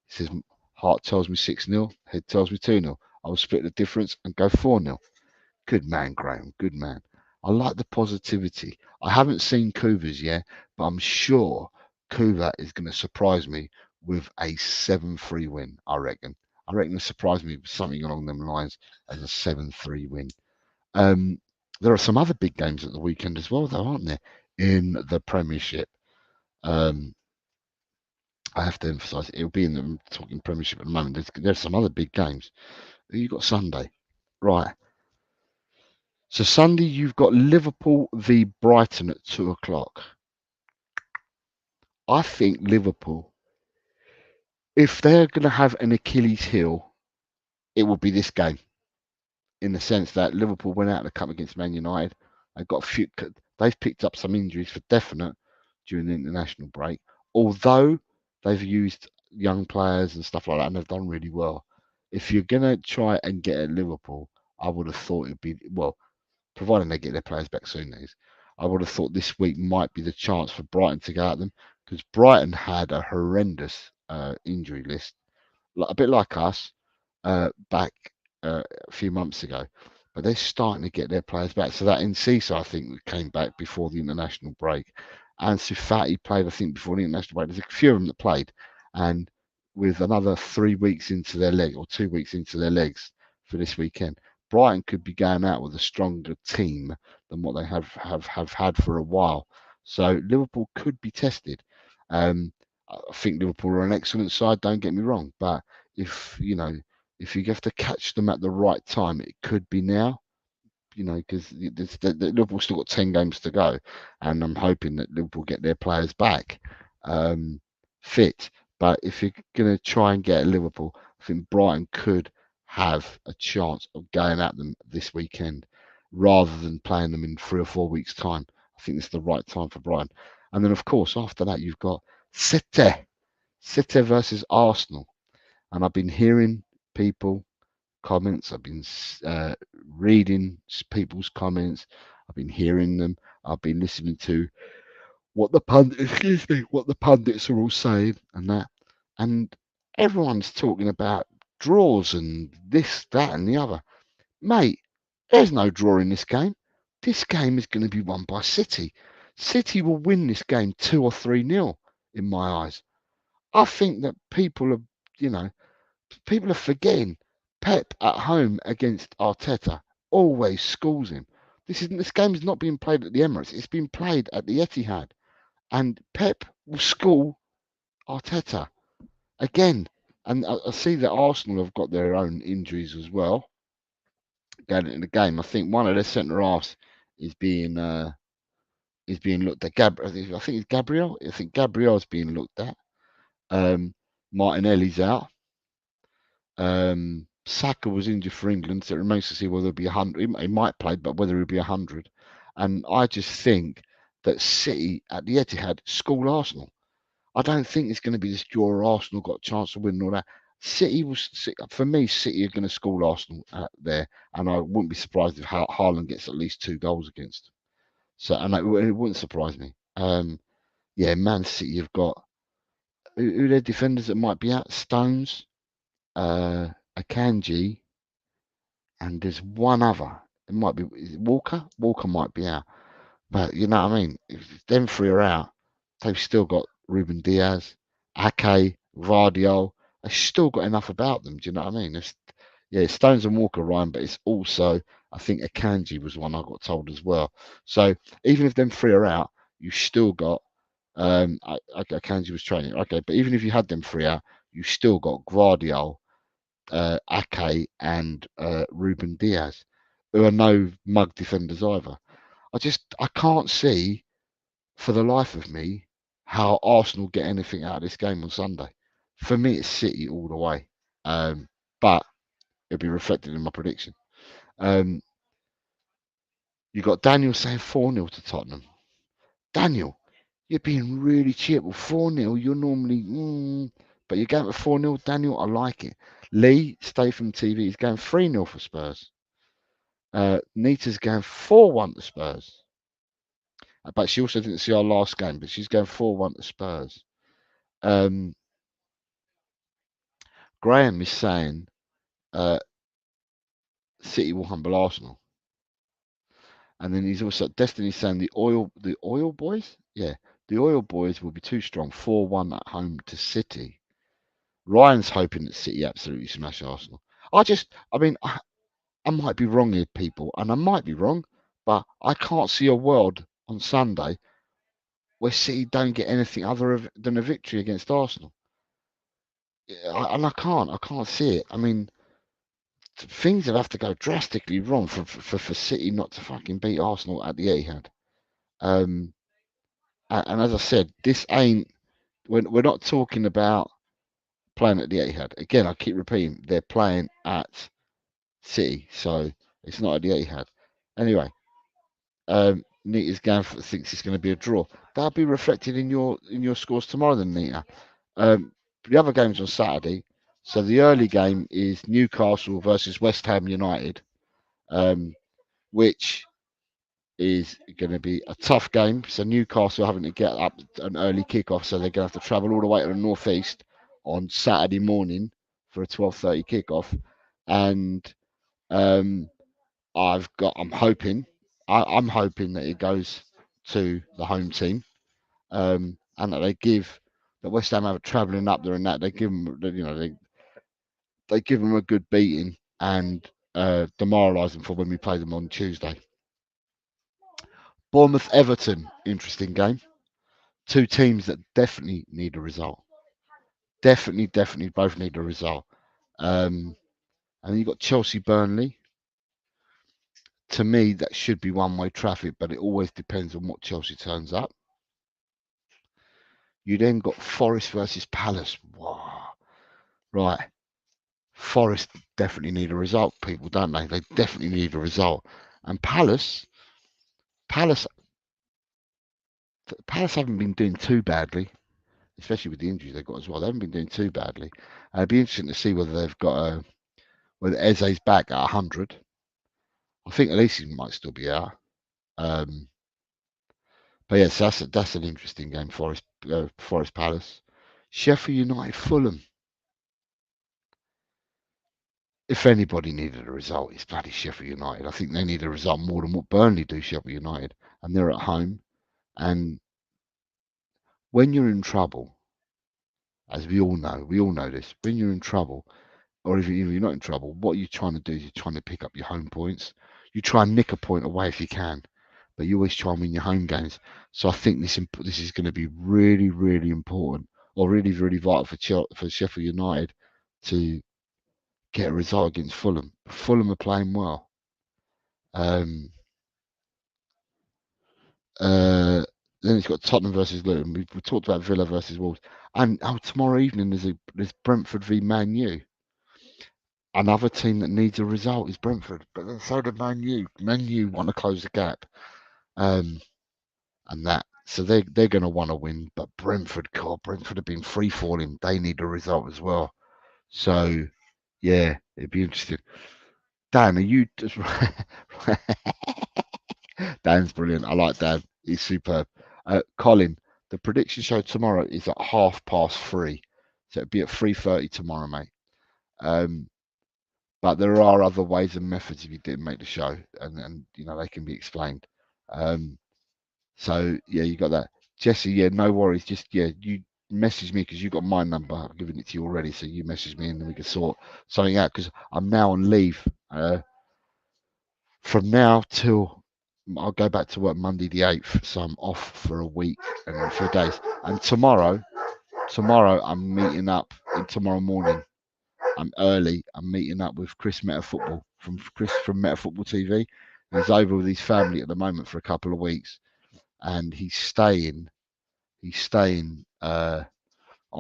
He says heart tells me 6-0, head tells me 2-0. I will split the difference and go 4-0. Good man, Graham. Good man. I like the positivity. I haven't seen Kuva's yet, but I'm sure Kuva is going to surprise me with a 7-3 win, I reckon. I reckon he'll surprise me with something along them lines as a 7-3 win. There are some other big games at the weekend as well, though, aren't there? In the Premiership. Um, I have to emphasise it'll be in the talking Premiership at the moment. There's some other big games. Who you got Sunday? Right. So Sunday you've got Liverpool v Brighton at 2 o'clock. I think Liverpool, if they're going to have an Achilles heel, it will be this game. In the sense that Liverpool went out of the cup against Man United. They've picked up some injuries for definite during the international break. Although they've used young players and stuff like that, and they've done really well. If you're going to try and get at Liverpool, I would have thought it'd be providing they get their players back soon. I would have thought this week might be the chance for Brighton to go at them because Brighton had a horrendous injury list, a bit like us back a few months ago. But they're starting to get their players back. So that Encisa, I think, came back before the international break. And Sufati played, I think, before the international break. There's a few of them that played. And with another 3 weeks into their leg or 2 weeks into their legs for this weekend, Brighton could be going out with a stronger team than what they have had for a while. So Liverpool could be tested. I think Liverpool are an excellent side, don't get me wrong. But if if you have to catch them at the right time, it could be now, because Liverpool still got 10 games to go, and I'm hoping that Liverpool get their players back fit. But if you're going to try and get Liverpool, I think Brighton could have a chance of going at them this weekend rather than playing them in 3 or 4 weeks' time. I think it's the right time for Brighton. And then, of course, after that, you've got City versus Arsenal. And I've been hearing people comments. I've been reading people's comments. I've been hearing them. I've been listening to what the pundits are all saying and that. And everyone's talking about draws and this, that, and the other. Mate, there's no draw in this game. This game is going to be won by City. City will win this game 2 or 3-0 in my eyes. I think that you know, people are forgetting Pep at home against Arteta always schools him. This game is not being played at the Emirates. It's being played at the Etihad, and Pep will school Arteta again. And I see that Arsenal have got their own injuries as well going into the game. I think one of their centre halves is being looked at. I think it's Gabriel. I think Gabriel's being looked at. Martinelli's out. Saka was injured for England, so it remains to see whether he'll be 100. He might play, but whether he'll be 100. And I just think that City at the Etihad school Arsenal. I don't think it's going to be this draw. Arsenal got a chance to win and all that. City was, for me, City are going to school Arsenal there, and I wouldn't be surprised if Haaland gets at least 2 goals against. So, and it wouldn't surprise me. Yeah, Man City have got who their defenders that might be out: Stones, Akanji, and there's one other. It might be is it Walker. Walker might be out, but you know what I mean. If them three are out, they've still got Ruben Diaz, Ake, Vardiol. They've still got enough about them. Do you know what I mean? Yeah, Stones and Walker Ryan, but it's also I think Akanji was one I got told as well. So even if them three are out, you still got Akanji was training. Okay, but even if you had them three out, you still got Guardiola, Ake, and Ruben Diaz, who are no mug defenders either. I can't see for the life of me how Arsenal get anything out of this game on Sunday. For me, it's City all the way. But it'll be reflected in my prediction. Um, you got Daniel saying 4-0 to Tottenham. Daniel, you're being really cheerful. 4-0, you're normally, but you're going for 4-0, Daniel. I like it. Lee, stay from TV, is going 3-0 for Spurs. Nita's going 4-1 to Spurs. But she also didn't see our last game, but she's going 4-1 to Spurs. Graham is saying City will humble Arsenal. And then he's also Destiny saying the oil boys, yeah, the oil boys will be too strong. 4-1 at home to City. Ryan's hoping that City absolutely smash Arsenal. I might be wrong here, people, and I might be wrong, but I can't see a world on Sunday where City don't get anything other than a victory against Arsenal. I can't see it. I mean, things would have to go drastically wrong for City not to fucking beat Arsenal at the Etihad. Um, and as I said, this ain't. We're not talking about playing at the Etihad. Again, I keep repeating, they're playing at City, so it's not at the Etihad. Anyway, Nita's thinks it's going to be a draw. That'll be reflected in your scores tomorrow, then, Nita. The other games on Saturday. So the early game is Newcastle versus West Ham United, which is going to be a tough game. So Newcastle having to get up an early kickoff, so they're going to have to travel all the way to the northeast on Saturday morning for a 12:30 kickoff. And um, I'm hoping that it goes to the home team, and that they give that West Ham have travelling up there and that they give them, they give them a good beating and demoralise them for when we play them on Tuesday. Bournemouth Everton, interesting game. Two teams that definitely need a result. Definitely both need a result. And then you've got Chelsea Burnley. To me, that should be one-way traffic, but it always depends on what Chelsea turns up. You then got Forest versus Palace. Wow. Right. Forest definitely need a result, people, don't they? They definitely need a result. And Palace haven't been doing too badly, especially with the injuries they've got as well. They haven't been doing too badly. It'd be interesting to see whether they've got whether Eze's back at 100. I think at least he might still be out. But yes, that's an interesting game. Forest Palace, Sheffield United, Fulham. If anybody needed a result, it's bloody Sheffield United. I think they need a result more than what Burnley do. Sheffield United, and they're at home. And when you're in trouble, as we all know this. When you're in trouble, or if you're not in trouble, what you're trying to do is you're trying to pick up your home points. You try and nick a point away if you can, but you always try and win your home games. So I think this is going to be really, really important, or really, really vital for Sheffield United to get a result against Fulham. Fulham are playing well. Um, then it's got Tottenham versus Luton. We talked about Villa versus Wolves, and tomorrow evening there's Brentford v Man U. Another team that needs a result is Brentford, but then so did Man U. Man U want to close the gap, and that so they're going to want to win. But Brentford have been free falling. They need a result as well. So yeah, it'd be interesting. Dan, are you just Dan's brilliant. I like Dan. He's superb. Colin, the prediction show tomorrow is at 3:30, so it'll be at 3:30 tomorrow, mate. Um, but there are other ways and methods if you didn't make the show, and they can be explained. Um, so yeah, you got that, Jesse. Yeah, no worries. Just you message me because you got my number. I've given it to you already, so you message me and then we can sort something out. Because I'm now on leave. From now till I'll go back to work Monday the 8th, so I'm off for a week and a few days. And tomorrow I'm meeting up. Tomorrow morning, I'm early. I'm meeting up with Chris Meta Football from Meta Football TV. He's over with his family at the moment for a couple of weeks, and he's staying. He's staying on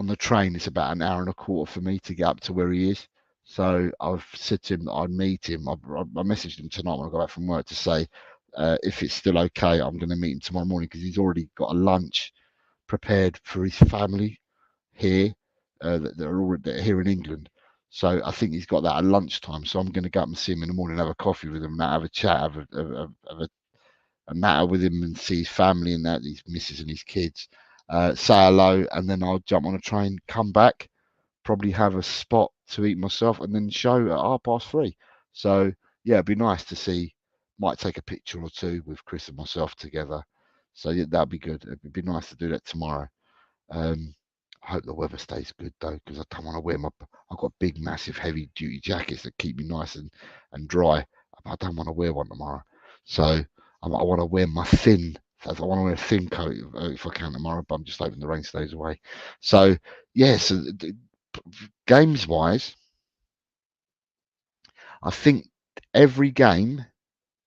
the train. It's about an hour and a quarter for me to get up to where he is. So I've said to him that I'd meet him. I messaged him tonight when I go back from work to say if it's still okay, I'm going to meet him tomorrow morning because he's already got a lunch prepared for his family here that are here in England. So I think he's got that at lunchtime. So I'm going to go up and see him in the morning, have a coffee with him, and have a chat, have a natter with him, and see his family and that, his missus and his kids. Say hello, and then I'll jump on a train, come back, probably have a spot to eat myself, and then show at 3:30. So yeah, it'd be nice to see. Might take a picture or two with Chris and myself together. So yeah, that'd be good. It'd be nice to do that tomorrow. Um, I hope the weather stays good though, because I don't want to wear my. I've got big, massive, heavy duty jackets that keep me nice and dry. I don't want to wear one tomorrow. So I want to wear my thin. I want to wear a thin coat if I can tomorrow, but I'm just hoping the rain stays away. So yeah, so games wise, I think every game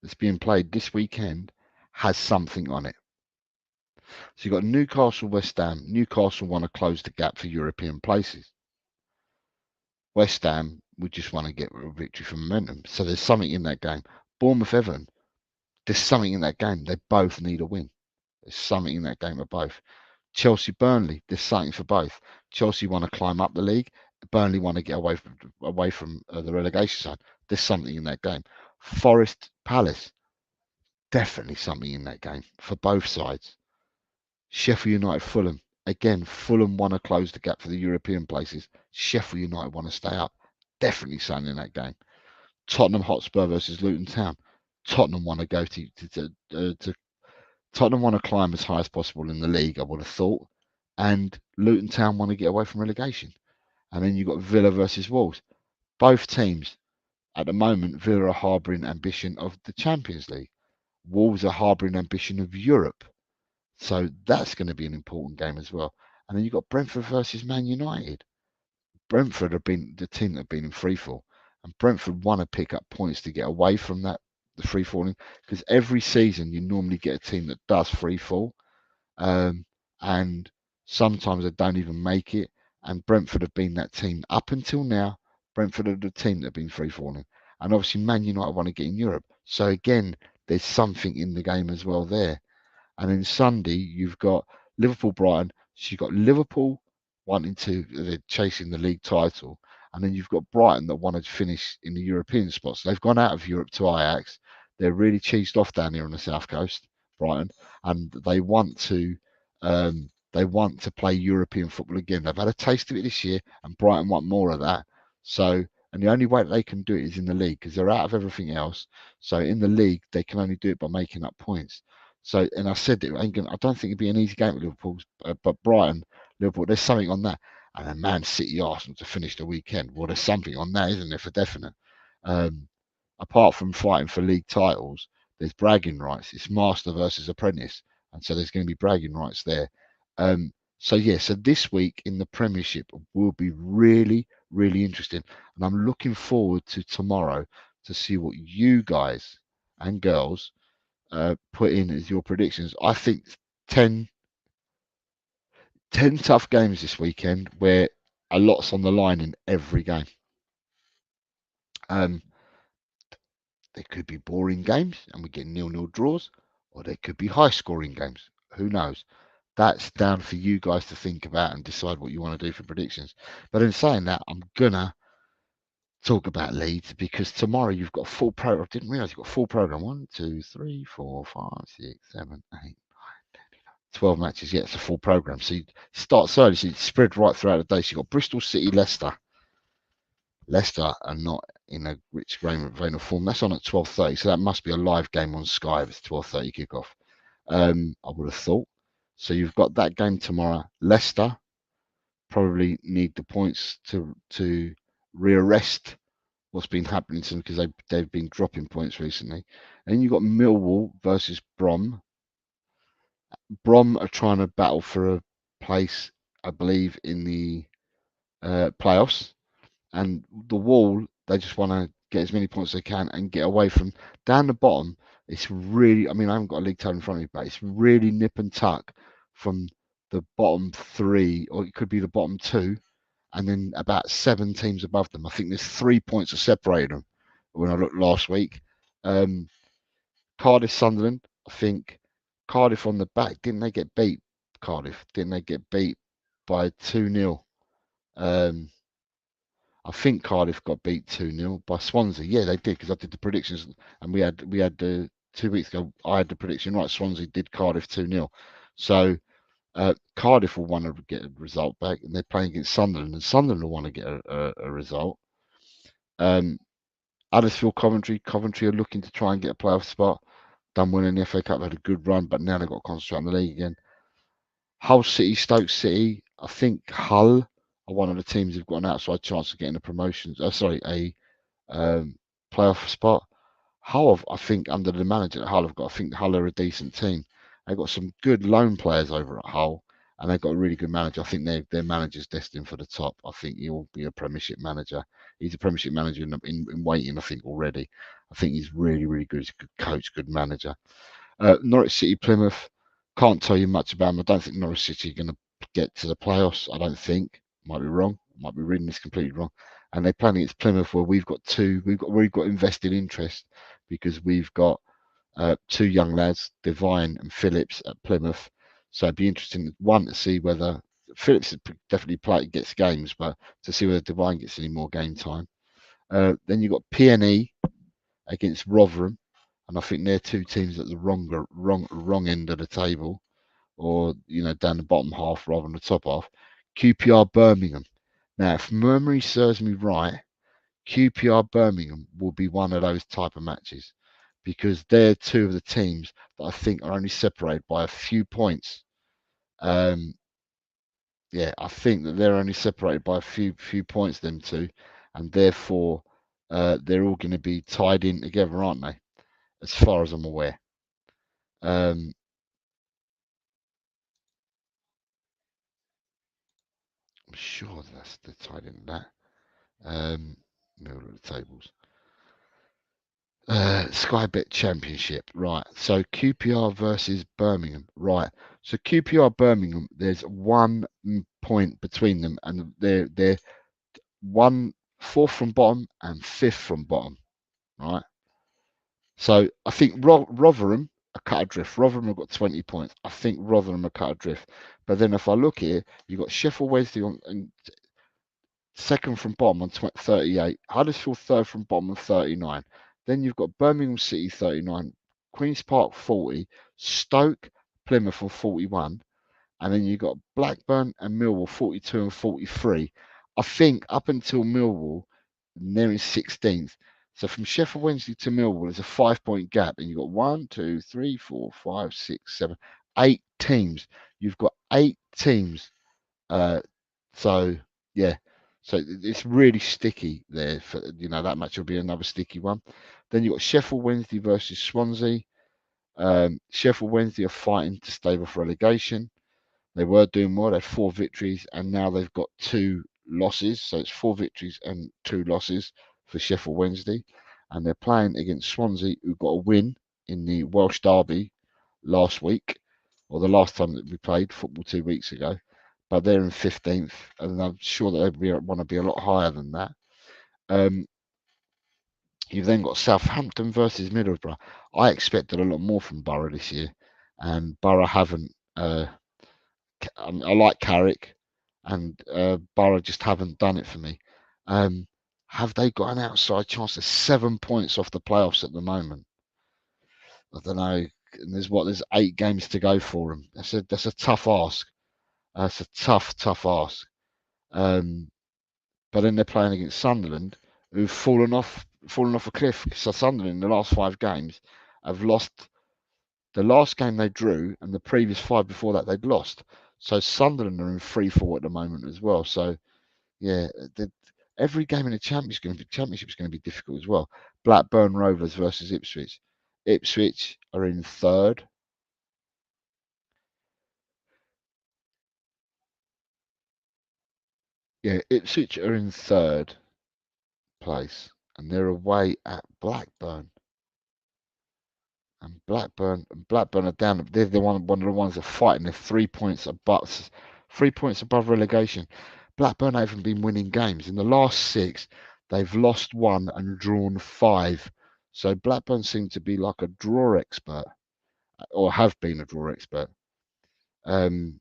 that's being played this weekend has something on it. So you've got Newcastle, West Ham. Newcastle want to close the gap for European places. West Ham would just want to get a victory for momentum. So there's something in that game. Bournemouth, Everton. There's something in that game. They both need a win. There's something in that game for both. Chelsea, Burnley. There's something for both. Chelsea want to climb up the league. Burnley want to get away from the relegation zone. There's something in that game. Forest, Palace. Definitely something in that game for both sides. Sheffield United, Fulham. Again, Fulham want to close the gap for the European places. Sheffield United want to stay up. Definitely something in that game. Tottenham Hotspur versus Luton Town. Tottenham want to go to Tottenham want to climb as high as possible in the league, I would have thought. And Luton Town want to get away from relegation. And then you've got Villa versus Wolves. Both teams, at the moment, Villa are harbouring ambition of the Champions League. Wolves are harbouring ambition of Europe. So that's going to be an important game as well. And then you've got Brentford versus Man United. Brentford have been the team that have been in freefall, and Brentford want to pick up points to get away from the free falling, because every season you normally get a team that does free fall, and sometimes they don't even make it. And Brentford have been that team up until now. Brentford are the team that have been free falling, and obviously Man United want to get in Europe. So again, there's something in the game as well there. And then Sunday, you've got Liverpool Brighton. So you've got Liverpool wanting to, they're chasing the league title. And then you've got Brighton that want to finish in the European spots. They've gone out of Europe to Ajax. They're really cheesed off down here on the south coast, Brighton, and they want to play European football again. They've had a taste of it this year, and Brighton want more of that. So, and the only way that they can do it is in the league because they're out of everything else. So in the league, they can only do it by making up points. So, and I said it ain't gonna, I don't think it'd be an easy game at Liverpool, but Brighton, Liverpool, there's something on that. And then Man City, Arsenal to finish the weekend. Well, there's something on that, isn't there, for definite? Um, apart from fighting for league titles, there's bragging rights. It's master versus apprentice, and so there's going to be bragging rights there. So yeah, so this week in the Premiership will be really, really interesting, and I'm looking forward to tomorrow to see what you guys and girls put in as your predictions. I think 10, 10 tough games this weekend where a lot's on the line in every game. Um, They could be boring games and we get nil-nil draws, or they could be high-scoring games. Who knows? That's down for you guys to think about and decide what you want to do for predictions. But in saying that, I'm gonna talk about Leeds because tomorrow you've got a full program. I didn't realise you've got a full program. 1, 2, 3, 4, 5, 6, 7, 8, 12 matches. Yeah, it's a full program. So you start early, so you spread right throughout the day. So you've got Bristol City, Leicester. Leicester are not in a rich vein of form. That's on at 12:30, so that must be a live game on Sky if it's 12:30 kickoff. I would have thought. So you've got that game tomorrow. Leicester probably need the points to rearrest what's been happening to them because they've been dropping points recently. And then you've got Millwall versus Brom. Brom are trying to battle for a place, I believe, in the playoffs. And the Wall, they just want to get as many points as they can and get away from down the bottom. It's really, I mean, I haven't got a league table in front of me, but it's really nip and tuck from the bottom three, or it could be the bottom two, and then about 7 teams above them. I think there's 3 points that separate them when I looked last week. Cardiff, Sunderland, I think Cardiff on the back, didn't they get beat? Cardiff, didn't they get beat by 2-0? I think Cardiff got beat 2-0 by Swansea. Yeah, they did because I did the predictions and we had the 2 weeks ago. I had the prediction right. Swansea did Cardiff 2-0. So Cardiff will want to get a result back, and they're playing against Sunderland, and Sunderland will want to get a result. Huddersfield, Coventry are looking to try and get a playoff spot. Done winning the FA Cup, had a good run, but now they've got to concentrate on the league again. Hull City, Stoke City. I think Hull are one of the teams who've got an outside chance of getting a promotion. A playoff spot. Hull, I think, under the manager at Hull, I think Hull are a decent team. They've got some good loan players over at Hull, and they've got a really good manager. I think their manager's destined for the top. I think he'll be a Premiership manager. He's a Premiership manager in waiting, I think, already. I think he's really, really good. He's a good coach, good manager. Norwich City, Plymouth. Can't tell you much about them. I don't think Norwich City are going to get to the playoffs. I don't think. Might be wrong. Might be reading this completely wrong. And they're playing against Plymouth, where we've got invested interest because we've got 2 young lads, Devine and Phillips, at Plymouth. So it'd be interesting, one, to see whether Phillips definitely gets games, but to see whether Devine gets any more game time. Then you've got PNE against Rotherham, and I think they're 2 teams at the wrong end of the table, or down the bottom half rather than the top half. QPR Birmingham. Now, if memory serves me right, QPR Birmingham will be one of those type of matches because they're 2 of the teams that I think are only separated by a few points. Yeah, I think that they're only separated by a few points, them 2, and therefore they're all going to be tied in together, aren't they? As far as I'm aware. I'm sure they're tied in that. Middle of the tables. Sky Bet Championship, right? So QPR versus Birmingham, right? So QPR Birmingham, there's 1 point between them, and they're 4th from bottom and 5th from bottom, right? So I think Rotherham are cut adrift. Rotherham have got 20 points. I think Rotherham are cut adrift. But then if I look here, you've got Sheffield Wednesday and 2nd from bottom on 38. Huddersfield 3rd from bottom on 39. Then you've got Birmingham City 39, Queen's Park 40, Stoke, Plymouth on 41, and then you've got Blackburn and Millwall 42 and 43. I think up until Millwall, they're in 16th. So from Sheffield Wednesday to Millwall, there's a 5-point gap, and you've got 1, 2, 3, 4, 5, 6, 7, 8 teams. You've got 8 teams. So yeah. So it's really sticky there. For that match will be another sticky one. Then you've got Sheffield Wednesday versus Swansea. Sheffield Wednesday are fighting to stay off relegation. They were doing well. They had 4 victories, and now they've got 2 losses. So it's 4 victories and 2 losses for Sheffield Wednesday, and they're playing against Swansea, who got a win in the Welsh Derby last week, or the last time that we played football 2 weeks ago. But they're in 15th, and I'm sure that they want to be a lot higher than that. Um, you've then got Southampton versus Middlesbrough. I expected a lot more from Borough this year, and Borough haven't. I like Carrick, and Borough just haven't done it for me. Have they got an outside chance? They're 7 points off the playoffs at the moment. I don't know. And there's 8 games to go for them. That's a tough ask. That's a tough ask. But then they're playing against Sunderland, who've fallen off a cliff. So Sunderland in the last 5 games have lost. The last game they drew, and the previous 5 before that they'd lost. So Sunderland are in free fall at the moment as well. So yeah, every game in the championship is going to be difficult as well. Blackburn Rovers versus Ipswich. Ipswich are in third. Yeah, Ipswich are in third place, and they're away at Blackburn. And Blackburn are down. They're one of the ones that are fighting. They're 3 points above relegation. Blackburn haven't been winning games. In the last 6, they've lost 1 and drawn 5. So Blackburn seem to be like a draw expert, or have been a draw expert. Um,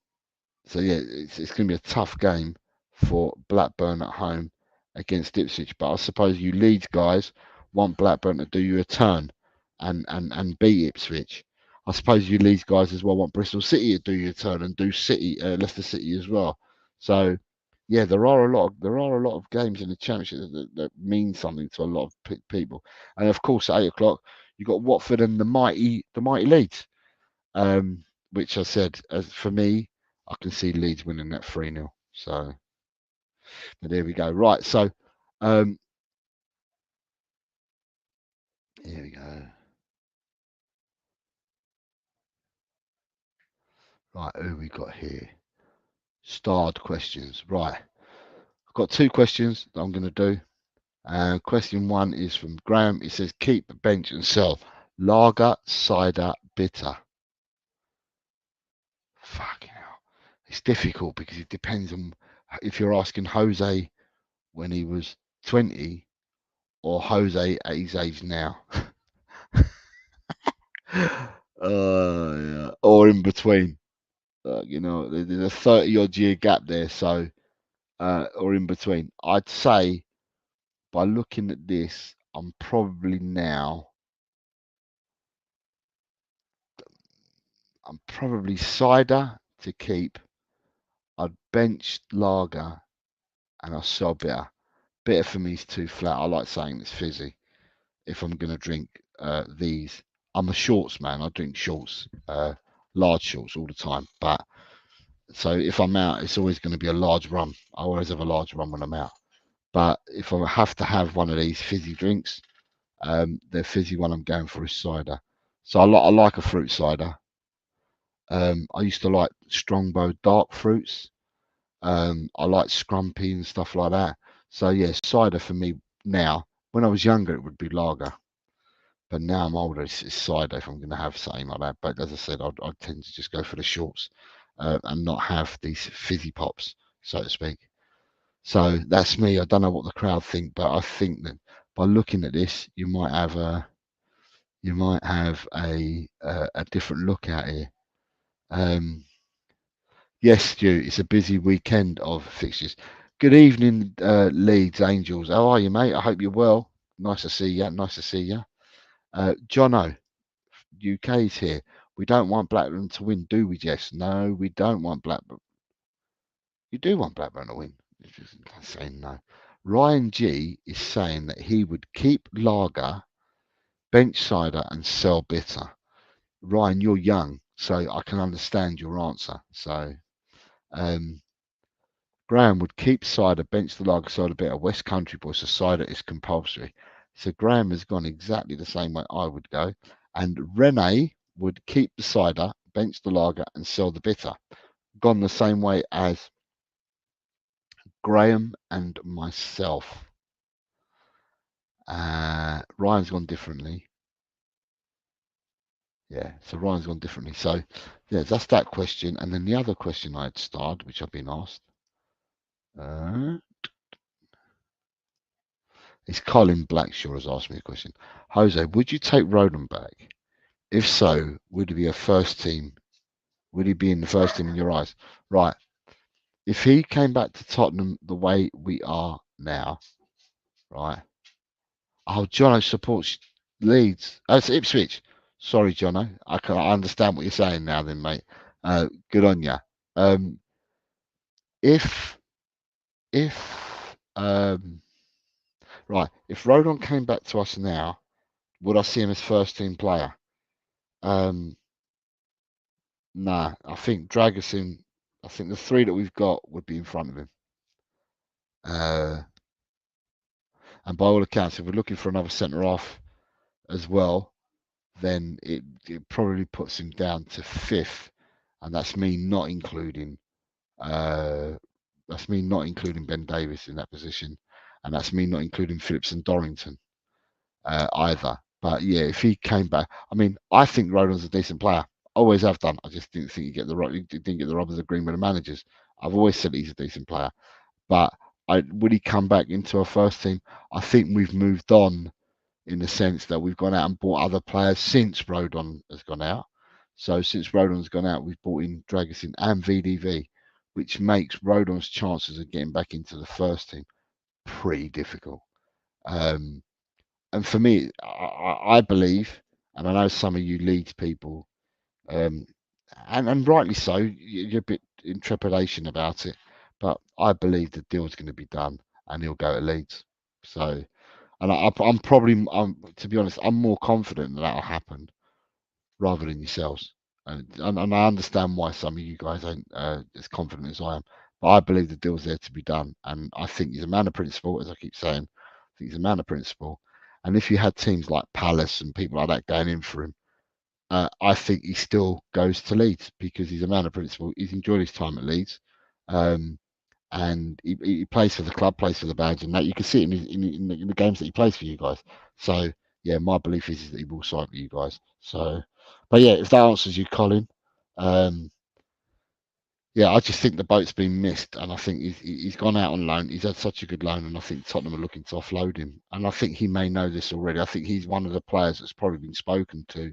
so yeah, it's going to be a tough game for Blackburn at home against Ipswich. But I suppose you Leeds guys want Blackburn to do you a turn and beat Ipswich. I suppose you Leeds guys as well want Bristol City to do you a turn and do Leicester City as well. So yeah, there are a lot of games in the Championship that mean something to a lot of people. And of course, at 8 o'clock, you've got Watford and the mighty Leeds. Which I said, for me, I can see Leeds winning that 3-0. So, but there we go. Right. So, um, here we go. Right. Who we got here? Starred questions. Right. I've got 2 questions that I'm going to do. Question 1 is from Graham. It says, keep, bench, and sell. Lager, cider, bitter. Fucking hell. It's difficult because it depends on if you're asking Jose when he was 20 or Jose at his age now. Yeah. Or in between. There's a 30 odd year gap there, so or in between. I'd say by looking at this, I'm probably cider to keep. I'd bench lager and I'll sell bitter. Bitter for me is too flat. I like saying it's fizzy. If I'm gonna drink these, I'm a shorts man. I drink shorts, large shorts all the time. But so if I'm out, it's always going to be a large rum. I always have a large rum when I'm out. But if I have to have one of these fizzy drinks, the fizzy one I'm going for is cider. So I like a fruit cider. I used to like Strongbow dark fruits. I like Scrumpy and stuff like that. So yeah, cider for me now. When I was younger, it would be lager. But now I'm older, it's cider if I'm going to have something like that. But as I said, I'd tend to just go for the shorts and not have these fizzy pops, so to speak. So that's me. I don't know what the crowd think, but I think that by looking at this, you might have a different look at here. Um, yes, Stu, it's a busy weekend of fixtures. Good evening, Leeds Angels. How are you, mate? I hope you're well. Nice to see you. Nice to see you. Jono, UK's here. We don't want Blackburn to win, do we, Jess? No, we don't want Blackburn. You do want Blackburn to win. I'm saying no. Ryan G is saying that he would keep lager, bench cider, and sell bitter. Ryan, you're young, so I can understand your answer. So, um, Graham would keep cider, bench the lager, cider bitter. West Country boy, so cider is compulsory. So Graham has gone exactly the same way I would go. And Rene would keep the cider, bench the lager, and sell the bitter. Gone the same way as Graham and myself. Ryan's gone differently. Yeah, so Ryan's gone differently. So, yeah, that's that question. And then the other question I had starred, which I've been asked, is Colin Blackshaw has asked me a question. Jose, would you take Rodon back? If so, would he be a first team? Would he be in the first team in your eyes? Right. If he came back to Tottenham the way we are now, right? Oh, Jono supports Leeds. Oh, it's Ipswich. Sorry, Jono. I understand what you're saying now, then, mate. Good on you. Um, if if right, if Rodon came back to us now, would I see him as first team player? Um, nah. I think Dragusin. I think the three that we've got would be in front of him. And by all accounts, if we're looking for another centre half as well, then it probably puts him down to fifth, and that's me not including Ben Davis in that position, and that's me not including Phillips and Dorrington either. But yeah, if he came back, I mean, I think Rodon's a decent player. Always have done. I just didn't think he didn't get the rub of the green with the managers. I've always said he's a decent player, but would he come back into our first team? I think we've moved on in the sense that we've gone out and bought other players since Rodon has gone out. So since Rodon's gone out, we've bought in Dragusin and VDV, which makes Rodon's chances of getting back into the first team pretty difficult. And for me, I believe, and I know some of you Leeds people, um, and rightly so, you're a bit in trepidation about it, but I believe the deal's going to be done and he'll go to Leeds. So, and I'm probably, to be honest, I'm more confident that that'll happen rather than yourselves. And I understand why some of you guys ain't as confident as I am. But I believe the deal's there to be done. And I think he's a man of principle, as I keep saying. I think he's a man of principle. And if you had teams like Palace and people like that going in for him, I think he still goes to Leeds because he's a man of principle. He's enjoyed his time at Leeds. Um, and he plays for the club, plays for the badge, and that you can see it in the games that he plays for you guys. So yeah, my belief is that he will sign for you guys. So, but yeah, if that answers you, Colin, um, yeah, I just think the boat's been missed, and I think he's gone out on loan. He's had such a good loan, and I think Tottenham are looking to offload him. And I think he may know this already. I think he's one of the players that's probably been spoken to.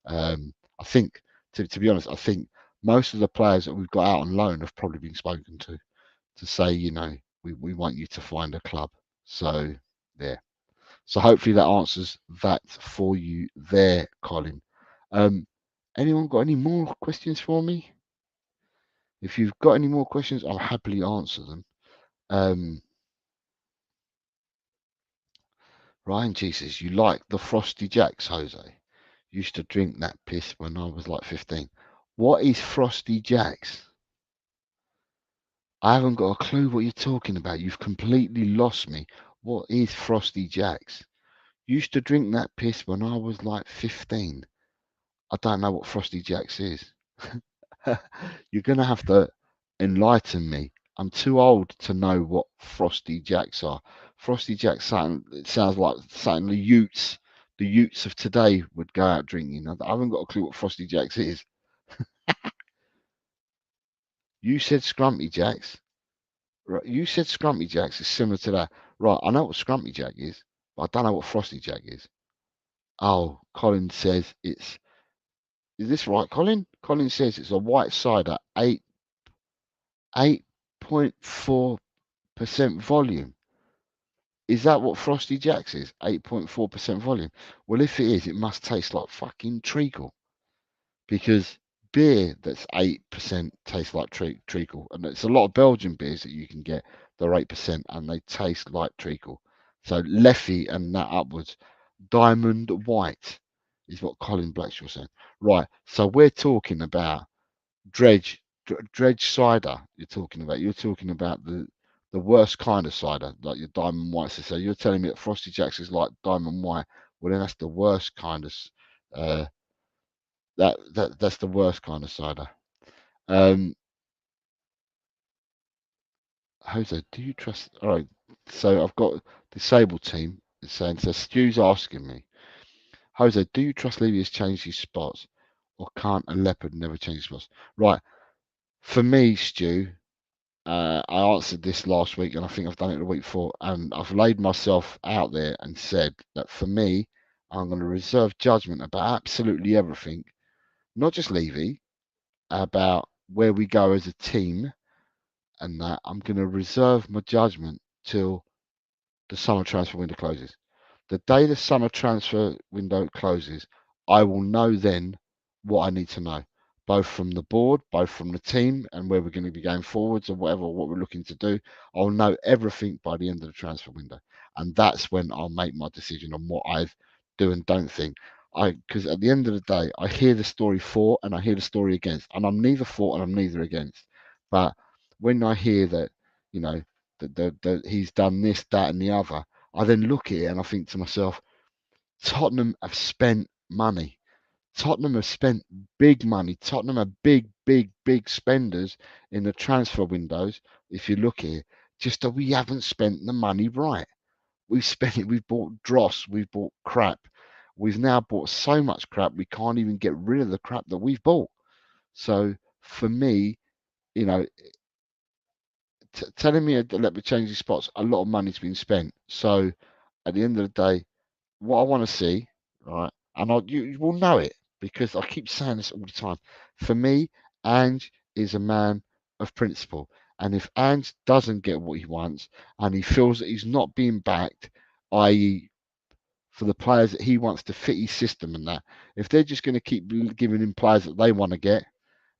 I think, to be honest, I think most of the players that we've got out on loan have probably been spoken to say, we want you to find a club. So there. So hopefully that answers that for you there, Colin. Um, anyone got any more questions for me? If you've got any more questions, I'll happily answer them. Ryan G says, you like the Frosty Jacks, Jose? Used to drink that piss when I was like 15. What is Frosty Jacks? I haven't got a clue what you're talking about. You've completely lost me. What is Frosty Jacks? Used to drink that piss when I was like 15. I don't know what Frosty Jacks is. You're going to have to enlighten me. I'm too old to know what Frosty Jacks are. Frosty Jacks it sounds like something the Utes of today would go out drinking. I haven't got a clue what Frosty Jacks is. You said Scrumpy Jacks. Right, you said Scrumpy Jacks is similar to that. Right, I know what Scrumpy Jack is, but I don't know what Frosty Jack is. Oh, Colin says it's. Is this right, Colin? Colin says it's a white cider, 8.4% volume. Is that what Frosty Jacks is? 8.4% volume. Well, if it is, it must taste like fucking treacle. Because beer that's 8% tastes like treacle. And it's a lot of Belgian beers that you can get that are 8% and they taste like treacle. So Leffy and that upwards. Diamond White is what Colin Blackshaw said. Right. So we're talking about Dredge dredge cider. You're talking about. You're talking about the worst kind of cider, like your diamond white. So you're telling me that Frosty Jacks is like diamond white. Well, then that's the worst kind of. Uh, that's the worst kind of cider. Um, Jose, do you trust? All right. So I've got disabled team saying. So Stu's asking me, Jose, do you trust Levy has changed his spots, or can't a leopard never change his spots? Right. For me, Stu, I answered this last week, and I think I've done it the week before, and I've laid myself out there and said that for me, I'm going to reserve judgment about absolutely everything, not just Levy, about where we go as a team, and that I'm going to reserve my judgment till the summer transfer window closes. The day the summer transfer window closes, I will know then what I need to know, both from the board, both from the team, and where we're going to be going forwards or whatever, what we're looking to do. I'll know everything by the end of the transfer window. And that's when I'll make my decision on what I do and don't think. Because at the end of the day, I hear the story for and I hear the story against, and I'm neither for and I'm neither against. But when I hear that, you know, that he's done this, that, and the other, I then look at it and I think to myself, Tottenham have spent money. Tottenham have spent big money. Tottenham are big, big, big spenders in the transfer windows. If you look here, just that we haven't spent the money right. We've spent it. We've bought dross. We've bought crap. We've now bought so much crap we can't even get rid of the crap that we've bought. So for me, you know, telling me let me change these spots, a lot of money's been spent. So at the end of the day, what I want to see, right, and you will know it because I keep saying this all the time. For me, Ange is a man of principle. And if Ange doesn't get what he wants and he feels that he's not being backed, i.e., for the players that he wants to fit his system and that, if they're just going to keep giving him players that they want to get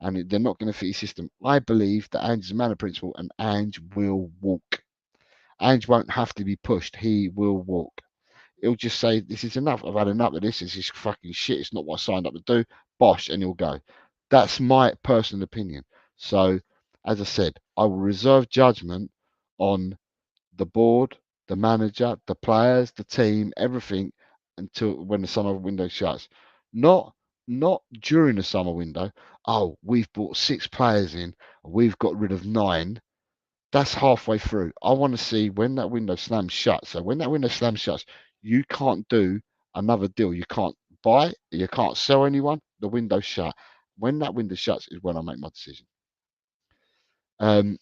and they're not going to fit his system, I believe that Ange is a man of principle and Ange will walk. Ange won't have to be pushed. He will walk. He'll just say, "This is enough. I've had enough of this. This is fucking shit. It's not what I signed up to do." Bosh, and he'll go. That's my personal opinion. So, as I said, I will reserve judgment on the board, the manager, the players, the team, everything until when the summer window shuts. Not not during the summer window. Oh, we've brought 6 players in. We've got rid of 9. That's halfway through. I want to see when that window slams shut. So when that window slams shut, you can't do another deal. You can't buy, you can't sell anyone. The window's shut. When that window shuts is when I make my decision. Um,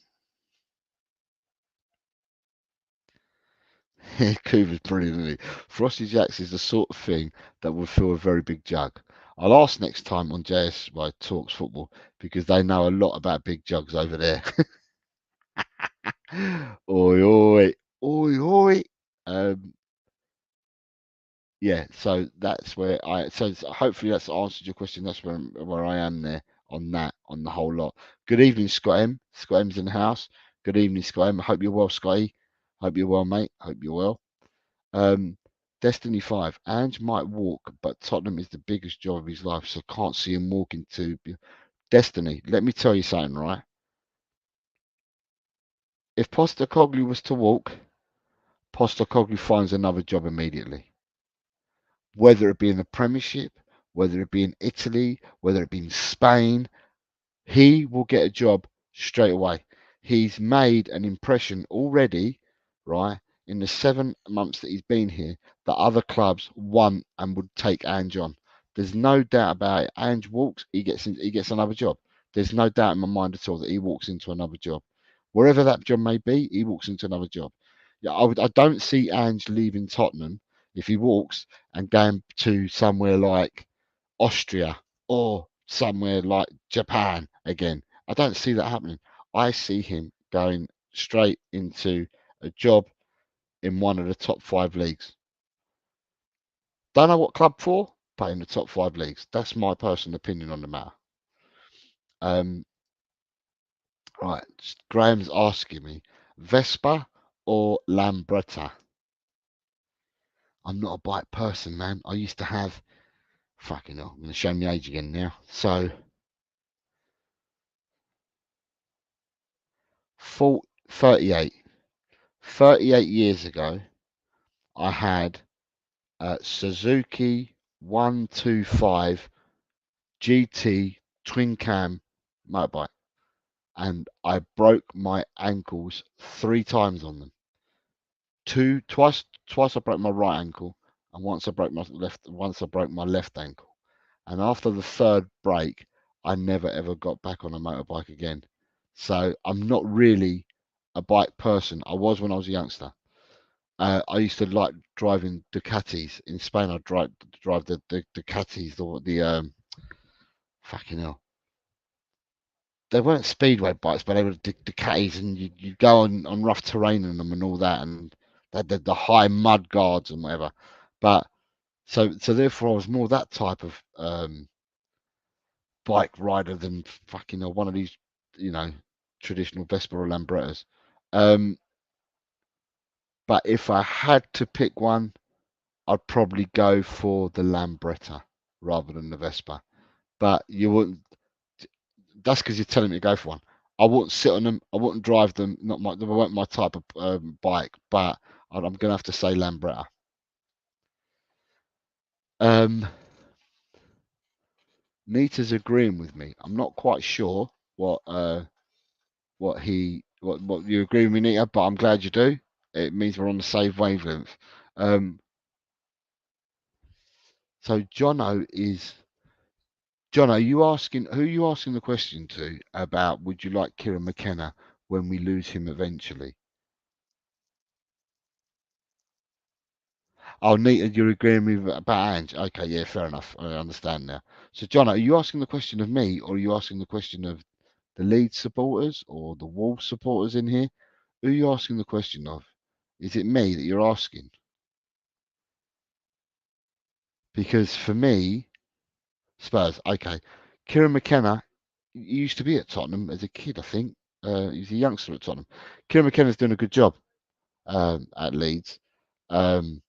Cooper's brilliant, isn't he? Frosty Jacks is the sort of thing that would fill a very big jug. I'll ask next time on JSY Talks Football because they know a lot about big jugs over there. Oi, oi, oi, oi. Um, yeah, so that's where hopefully that's answered your question. That's where I am there on that on the whole lot. Good evening, Scott M. Scott M's in the house. Good evening, Scott M. I hope you're well, Scotty. Hope you're well, mate. Hope you're well. Um, Destiny 5. Ange might walk, but Tottenham is the biggest job of his life, so can't see him walking to Destiny. Let me tell you something, right? If Postecoglou was to walk, Postecoglou finds another job immediately. Whether it be in the Premiership, whether it be in Italy, whether it be in Spain, he will get a job straight away. He's made an impression already, right, in the 7 months that he's been here, that other clubs want and would take Ange on. There's no doubt about it. Ange walks, he gets another job. There's no doubt in my mind at all that he walks into another job. Wherever that job may be, he walks into another job. Yeah, I don't see Ange leaving Tottenham if he walks and going to somewhere like Austria or somewhere like Japan again. I don't see that happening. I see him going straight into a job in one of the top 5 leagues. Don't know what club for, but in the top 5 leagues. That's my personal opinion on the matter. Um, right, Graham's asking me, Vespa or Lambretta? I'm not a bike person, man. I used to have, fucking hell, I'm going to show my age again now. So 38. 38 years ago, I had a Suzuki 125 GT twin cam motorbike, and I broke my ankles 3 times on them. Twice I broke my right ankle, and once I broke my left ankle. And after the third break, I never ever got back on a motorbike again. So I'm not really a bike person. I was when I was a youngster. I used to like driving Ducatis in Spain. I drive the Ducatis, the fucking hell. They weren't speedway bikes, but they were Ducatis, and you go on rough terrain in them and all that, and they had the high mud guards and whatever. But so therefore, I was more that type of bike rider than fucking one of these, you know, traditional Vespa or Lambrettas. Um, but if I had to pick one, I'd probably go for the Lambretta rather than the Vespa. But you wouldn't. That's because you're telling me to go for one. I wouldn't sit on them. I wouldn't drive them. They weren't my type of bike. But I'm gonna have to say Lambretta. Um, Nita's agreeing with me. I'm not quite sure what you agree with me, Nita, but I'm glad you do. It means we're on the same wavelength. Um, so John, are you asking who are you asking the question to about would you like Kieran McKenna when we lose him eventually? Oh, Nita, you're agreeing with me about Ange. Okay, yeah, fair enough. I understand now. So, John, are you asking the question of me, or are you asking the question of the Leeds supporters or the Wolves supporters in here? Who are you asking the question of? Is it me that you're asking? Because for me, Spurs, okay. Kieran McKenna used to be at Tottenham as a kid, I think. He's a youngster at Tottenham. Kieran McKenna's doing a good job at Leeds. Um,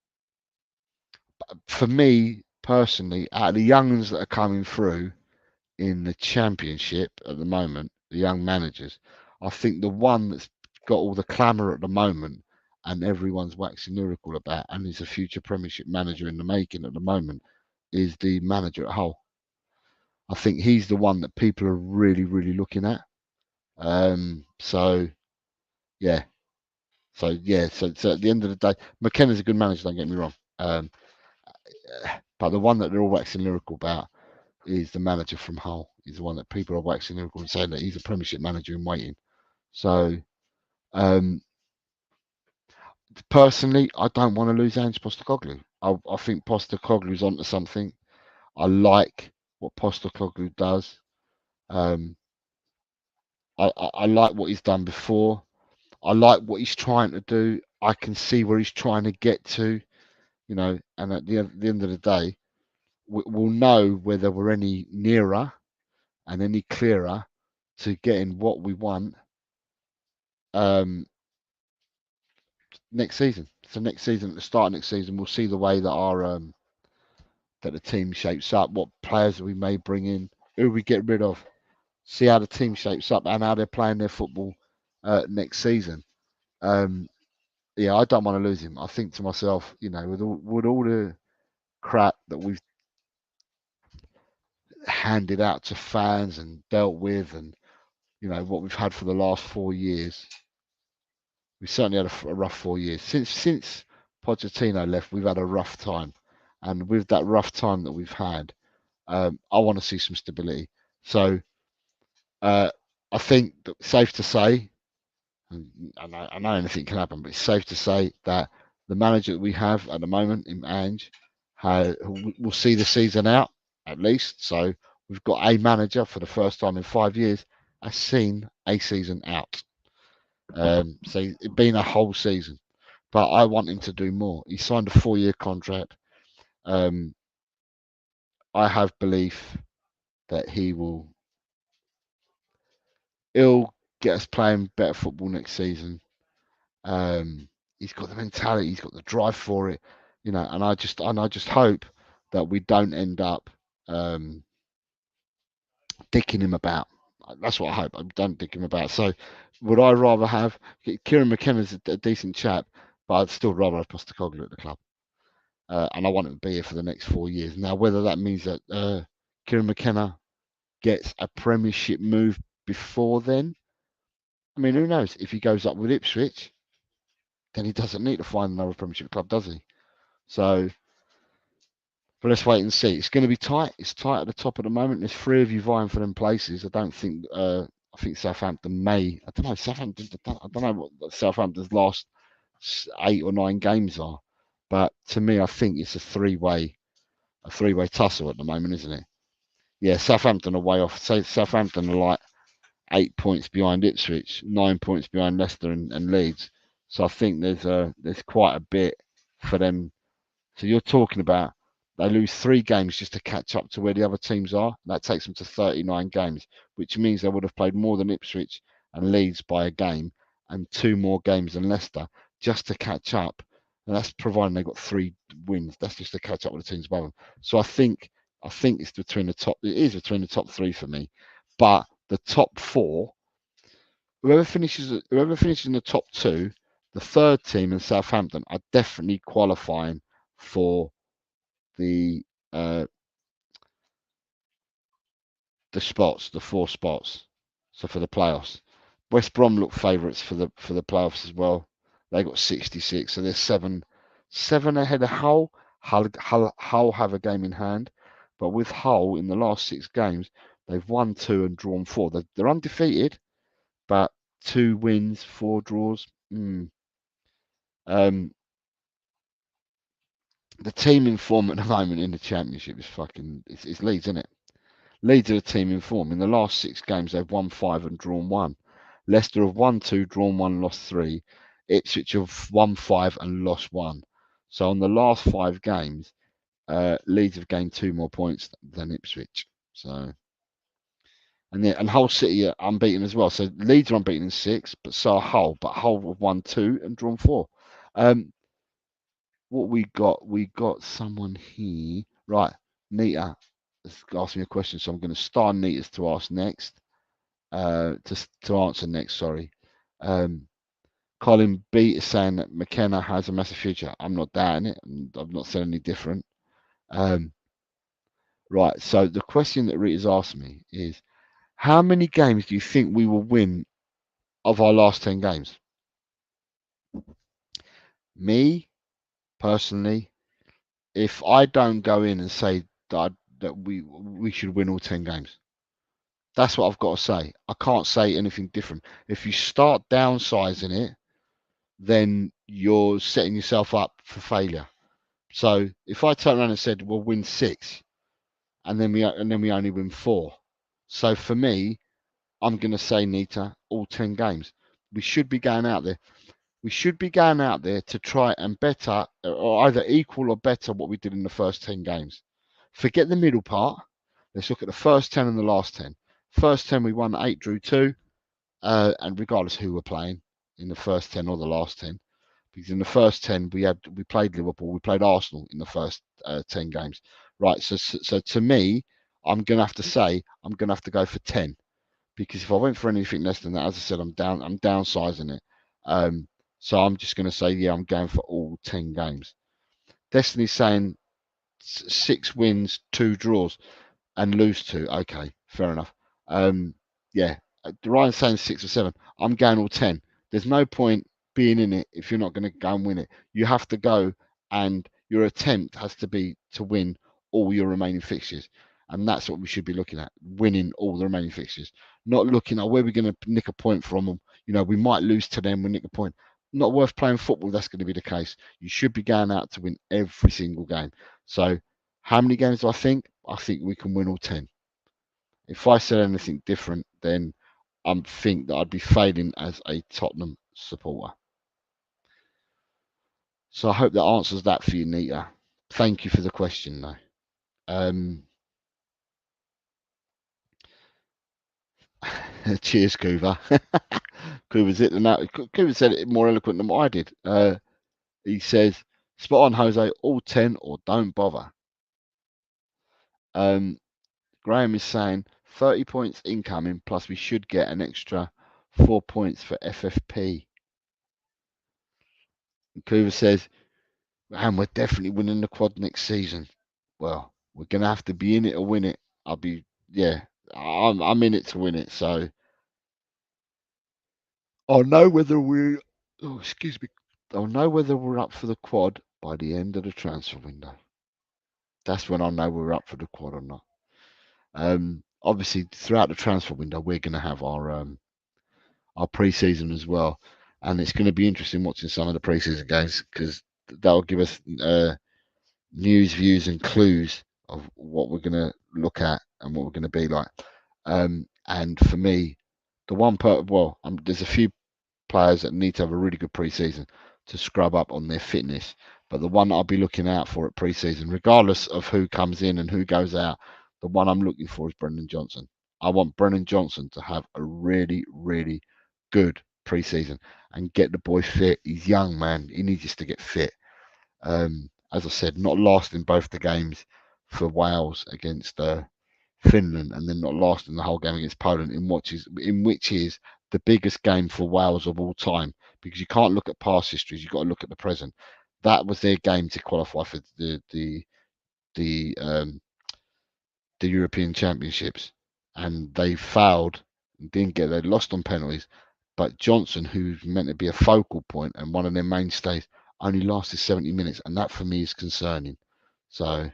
for me personally, out of the youngs that are coming through in the Championship at the moment, the young managers, I think the one that's got all the clamour at the moment and everyone's waxing lyrical about, and is a future Premiership manager in the making at the moment, is the manager at Hull. I think he's the one that people are really, really looking at. So yeah, so at the end of the day, McKenna's a good manager. Don't get me wrong. But the one that they're all waxing lyrical about is the manager from Hull. He's the one that people are waxing lyrical and saying that he's a Premiership manager in waiting. So um, personally, I don't want to lose Ange Postecoglou. I think Postecoglou's onto something. I like what Postecoglou does. Um, I like what he's done before. I like what he's trying to do. I can see where he's trying to get to, and at the end of the day, we'll know whether we're any nearer and any clearer to getting what we want um, next season. So next season, at the start of next season, we'll see the way that that the team shapes up, what players we may bring in, who we get rid of, see how the team shapes up and how they're playing their football next season. Um, yeah, I don't want to lose him. I think to myself, with all the crap that we've handed out to fans and dealt with, and what we've had for the last 4 years, we certainly had a rough 4 years since Pochettino left. We've had a rough time, and with that rough time that we've had, I want to see some stability. So uh, I think that safe to say, and I know anything can happen, but it's safe to say that the manager that we have at the moment in Ange will see the season out at least. So we've got a manager for the first time in 5 years has seen a season out. So it's been a whole season, but I want him to do more. He signed a 4-year contract. Um, I have belief that he'll get us playing better football next season. Um, he's got the mentality, he's got the drive for it, and I just hope that we don't end up dicking him about. That's what I hope. I don't dig him about. So, would I rather have Kieran McKenna's a decent chap, but I'd still rather have Postecoglou at the club, and I want him to be here for the next 4 years. Now, whether that means that Kieran McKenna gets a Premiership move before then, I mean, who knows? If he goes up with Ipswich, then he doesn't need to find another Premiership club, does he? So, but let's wait and see. It's going to be tight. It's tight at the top at the moment. There's three of you vying for them places. I don't think. I think Southampton may. I don't know. Southampton. I don't know what Southampton's last 8 or 9 games are, but to me, I think it's a three-way tussle at the moment, isn't it? Yeah, Southampton are way off. So Southampton are like 8 points behind Ipswich, 9 points behind Leicester and Leeds. So I think there's quite a bit for them. So you're talking about they lose 3 games just to catch up to where the other teams are. That takes them to 39 games, which means they would have played more than Ipswich and Leeds by a game and 2 more games than Leicester just to catch up. And that's providing they've got 3 wins. That's just to catch up with the teams above them. So I think it's between the top. It is between the top 3 for me, but the top 4, whoever finishes in the top 2, the third team in Southampton are definitely qualifying for the uh, the 4 spots. So for the playoffs, West Brom look favourites for the playoffs as well. They got 66, so they're seven ahead of Hull. Hull have a game in hand, but with Hull in the last 6 games, they've won 2 and drawn 4. They're undefeated, but 2 wins, 4 draws. Um, the team in form at the moment in the Championship is it's Leeds, isn't it? Leeds are a team in form. In the last 6 games, they've won 5 and drawn 1. Leicester have won 2, drawn 1, lost 3. Ipswich have won 5 and lost 1. So on the last 5 games, Leeds have gained 2 more points than Ipswich. So and Hull City are unbeaten as well. So Leeds are unbeaten in 6, but so are Hull. But Hull have won 2 and drawn 4. What we got? We got someone here. Right, Nita has asked me a question, so I'm going to star Nita's to ask next. To answer next, sorry. Colin B is saying that McKenna has a massive future. I'm not doubting it, and I've not said any different. Right, so the question that Rita's asked me is, how many games do you think we will win of our last 10 games? Me, personally, if I don't go in and say that we should win all 10 games, that's what I've got to say. I can't say anything different. If you start downsizing it, then you're setting yourself up for failure. So if I turn around and said we'll win 6, and then we only win 4, so for me, I'm going to say, Nita, all 10 games. We should be going out there. We should be going out there to try and better, or either equal or better what we did in the first 10 games. Forget the middle part. Let's look at the first 10 and the last 10. First 10 we won 8, drew 2, and regardless who we're playing in the first 10 or the last 10, because in the first 10 we played Liverpool, we played Arsenal in the first 10 games. Right, so to me, I'm gonna have to say I'm gonna have to go for 10, because if I went for anything less than that, as I said, I'm downsizing it. So I'm just gonna say, yeah, I'm going for all 10 games. Destiny's saying 6 wins, 2 draws, and lose 2. Okay, fair enough. Yeah, Ryan's saying 6 or 7. I'm going all 10. There's no point being in it if you're not going to go and win it. You have to go, and your attempt has to be to win all your remaining fixtures. And that's what we should be looking at, winning all the remaining fixtures. Not looking at where we're going to nick a point from them. We might lose to them, we nick a point. Not worth playing football, that's going to be the case. You should be going out to win every single game. So how many games do I think? I think we can win all 10. If I said anything different, then I think that I'd be failing as a Tottenham supporter. So I hope that answers that for you, Nita. Thank you for the question, though. Cheers, Kuva. Kuva's it. Kuva said it more eloquent than what I did. He says, spot on, Jose, all 10 or don't bother. Graham is saying 30 points incoming, plus we should get an extra 4 points for FFP. And Coover says, and we're definitely winning the quad next season. Well, we're going to have to be in it to win it. Yeah, I'm in it to win it. So I'll know whether excuse me, I'll know whether we're up for the quad by the end of the transfer window. That's when I'll know we're up for the quad or not. Obviously, throughout the transfer window, we're going to have our pre-season as well, and it's going to be interesting watching some of the pre-season games because that'll give us news, views, and clues of what we're going to look at and what we're going to be like. And for me, there's a few players that need to have a really good pre-season to scrub up on their fitness. But the one I'll be looking out for at pre-season, regardless of who comes in and who goes out, the one I'm looking for is Brendan Johnson. I want Brendan Johnson to have a really, really good pre-season and get the boy fit. He's young, man. He needs to get fit. As I said, not last in both the games for Wales against Finland, and then not last in the whole game against Poland, in which is the biggest game for Wales of all time, because you can't look at past histories, you've got to look at the present. That was their game to qualify for the um, the European Championships, and they failed, didn't get. They lost on penalties, but Johnson, who's meant to be a focal point and one of their mainstays, only lasted 70 minutes, and that for me is concerning. So,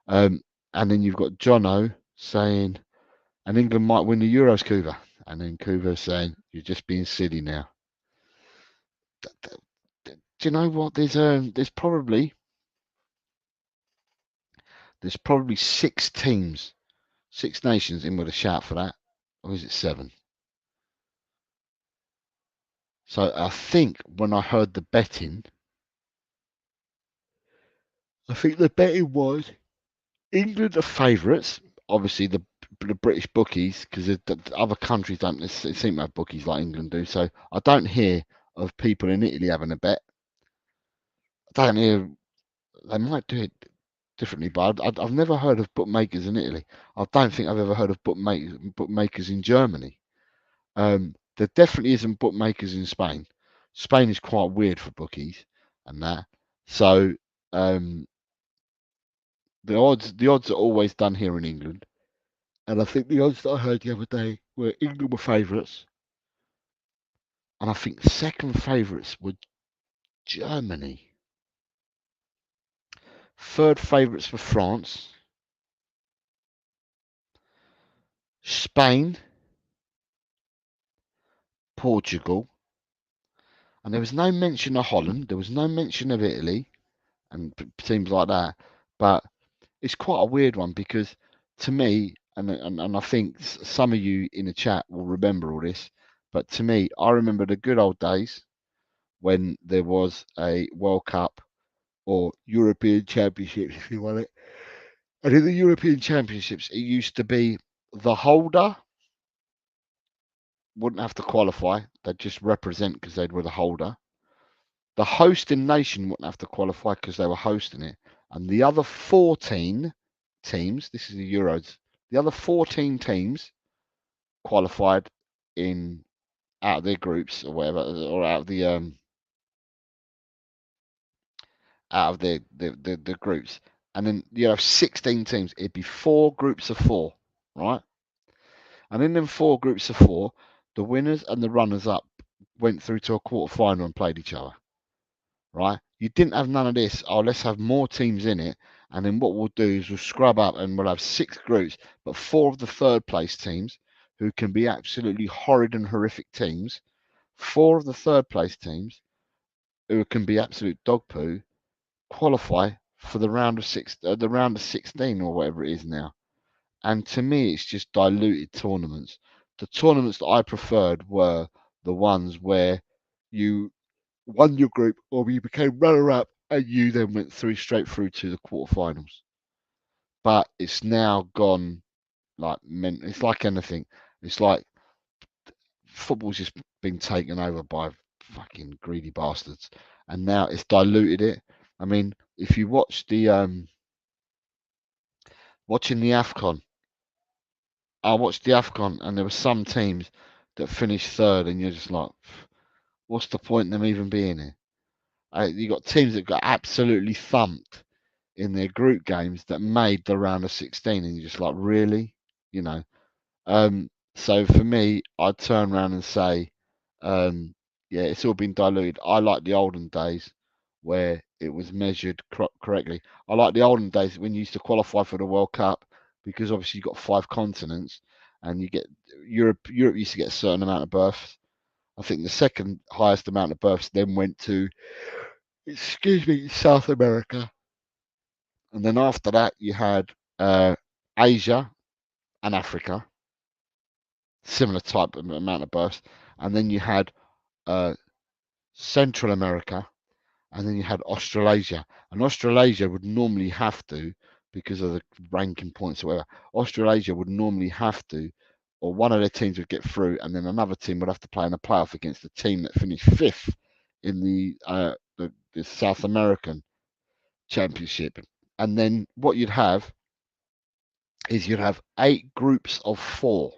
um, and then you've got Jono saying, and England might win the Euros, Coover. And then Coover saying, you're just being silly now. Do you know what? There's probably 6 teams, 6 nations in with a shout for that, or is it 7? So I think when I heard the betting, I think the betting was England are favourites. Obviously, the British bookies, because the other countries don't seem to have bookies like England do. So I don't hear of people in Italy having a bet. I don't hear. They might do it differently, but I've never heard of bookmakers in Italy. I don't think I've ever heard of bookmakers in Germany. There definitely isn't bookmakers in Spain. Spain is quite weird for bookies and that. So um, the odds are always done here in England. And I think the odds that I heard the other day were England were favourites, and I think second favourites were Germany. Third favourites were France, Spain, Portugal, and there was no mention of Holland. There was no mention of Italy and teams like that. But it's quite a weird one because to me, and I think some of you in the chat will remember all this, but to me, I remember the good old days when there was a World Cup or European Championships, if you want it. And in the European Championships, it used to be the holder wouldn't have to qualify; they'd just represent because they were the holder. The hosting nation wouldn't have to qualify because they were hosting it, and the other 14 teams, this is the Euros, the other 14 teams qualified in out of their groups or whatever, or out of the groups, and then you have 16 teams. It'd be 4 groups of 4, right? And in them 4 groups of 4, the winners and the runners up went through to a quarter final and played each other, right? You didn't have none of this. Oh, let's have more teams in it. And then what we'll do is we'll scrub up and we'll have 6 groups, but 4 of the third place teams, who can be absolutely horrid and horrific teams, 4 of the third place teams, who can be absolute dog poo, qualify for the round of 16 or whatever it is now. And to me, it's just diluted tournaments. The tournaments that I preferred were the ones where you won your group or you became runner up and you then went straight through to the quarterfinals. But it's now gone like it's like anything. It's like football's just been taken over by fucking greedy bastards, and now it's diluted it. I mean, if you watch watching the AFCON, I watched the AFCON, and there were some teams that finished third, and you're just like, what's the point in them even being here? You got teams that got absolutely thumped in their group games that made the round of 16, and you're just like, really, you know. So for me, I'd turn around and say, um, yeah, it's all been diluted. I like the olden days where it was measured correctly. I like the olden days when you used to qualify for the World Cup because obviously you got 5 continents and you get Europe. Europe used to get a certain amount of berths. I think the second highest amount of berths then went to, excuse me, South America, and then after that you had Asia and Africa, similar type of amount of berths, and then you had uh, Central America, and then you had Australasia. And Australasia would normally have to, because of the ranking points or whatever, Australasia would normally have to, or one of their teams would get through, and then another team would have to play in a playoff against the team that finished fifth in the South American Championship. And then what you'd have is you'd have 8 groups of 4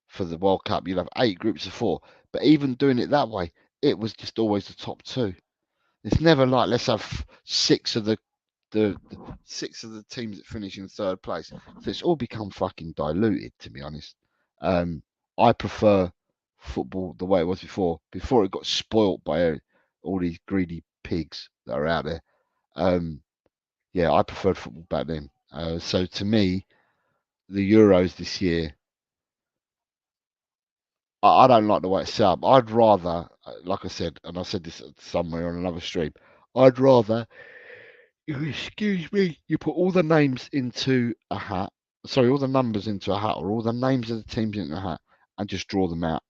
for the World Cup. You'd have 8 groups of 4. But even doing it that way, it was just always the top 2. It's never like let's have the 6 of the teams that finish in third place. So it's all become fucking diluted, to be honest. I prefer football the way it was before it got spoilt by all these greedy pigs that are out there. Yeah, I preferred football back then. So to me, the Euros this year, I don't like the way it's set up. I'd rather, like I said, and I said this somewhere on another stream, I'd rather, excuse me, you put all the names into a hat, sorry, all the numbers into a hat, or all the names of the teams into a hat, and just draw them out.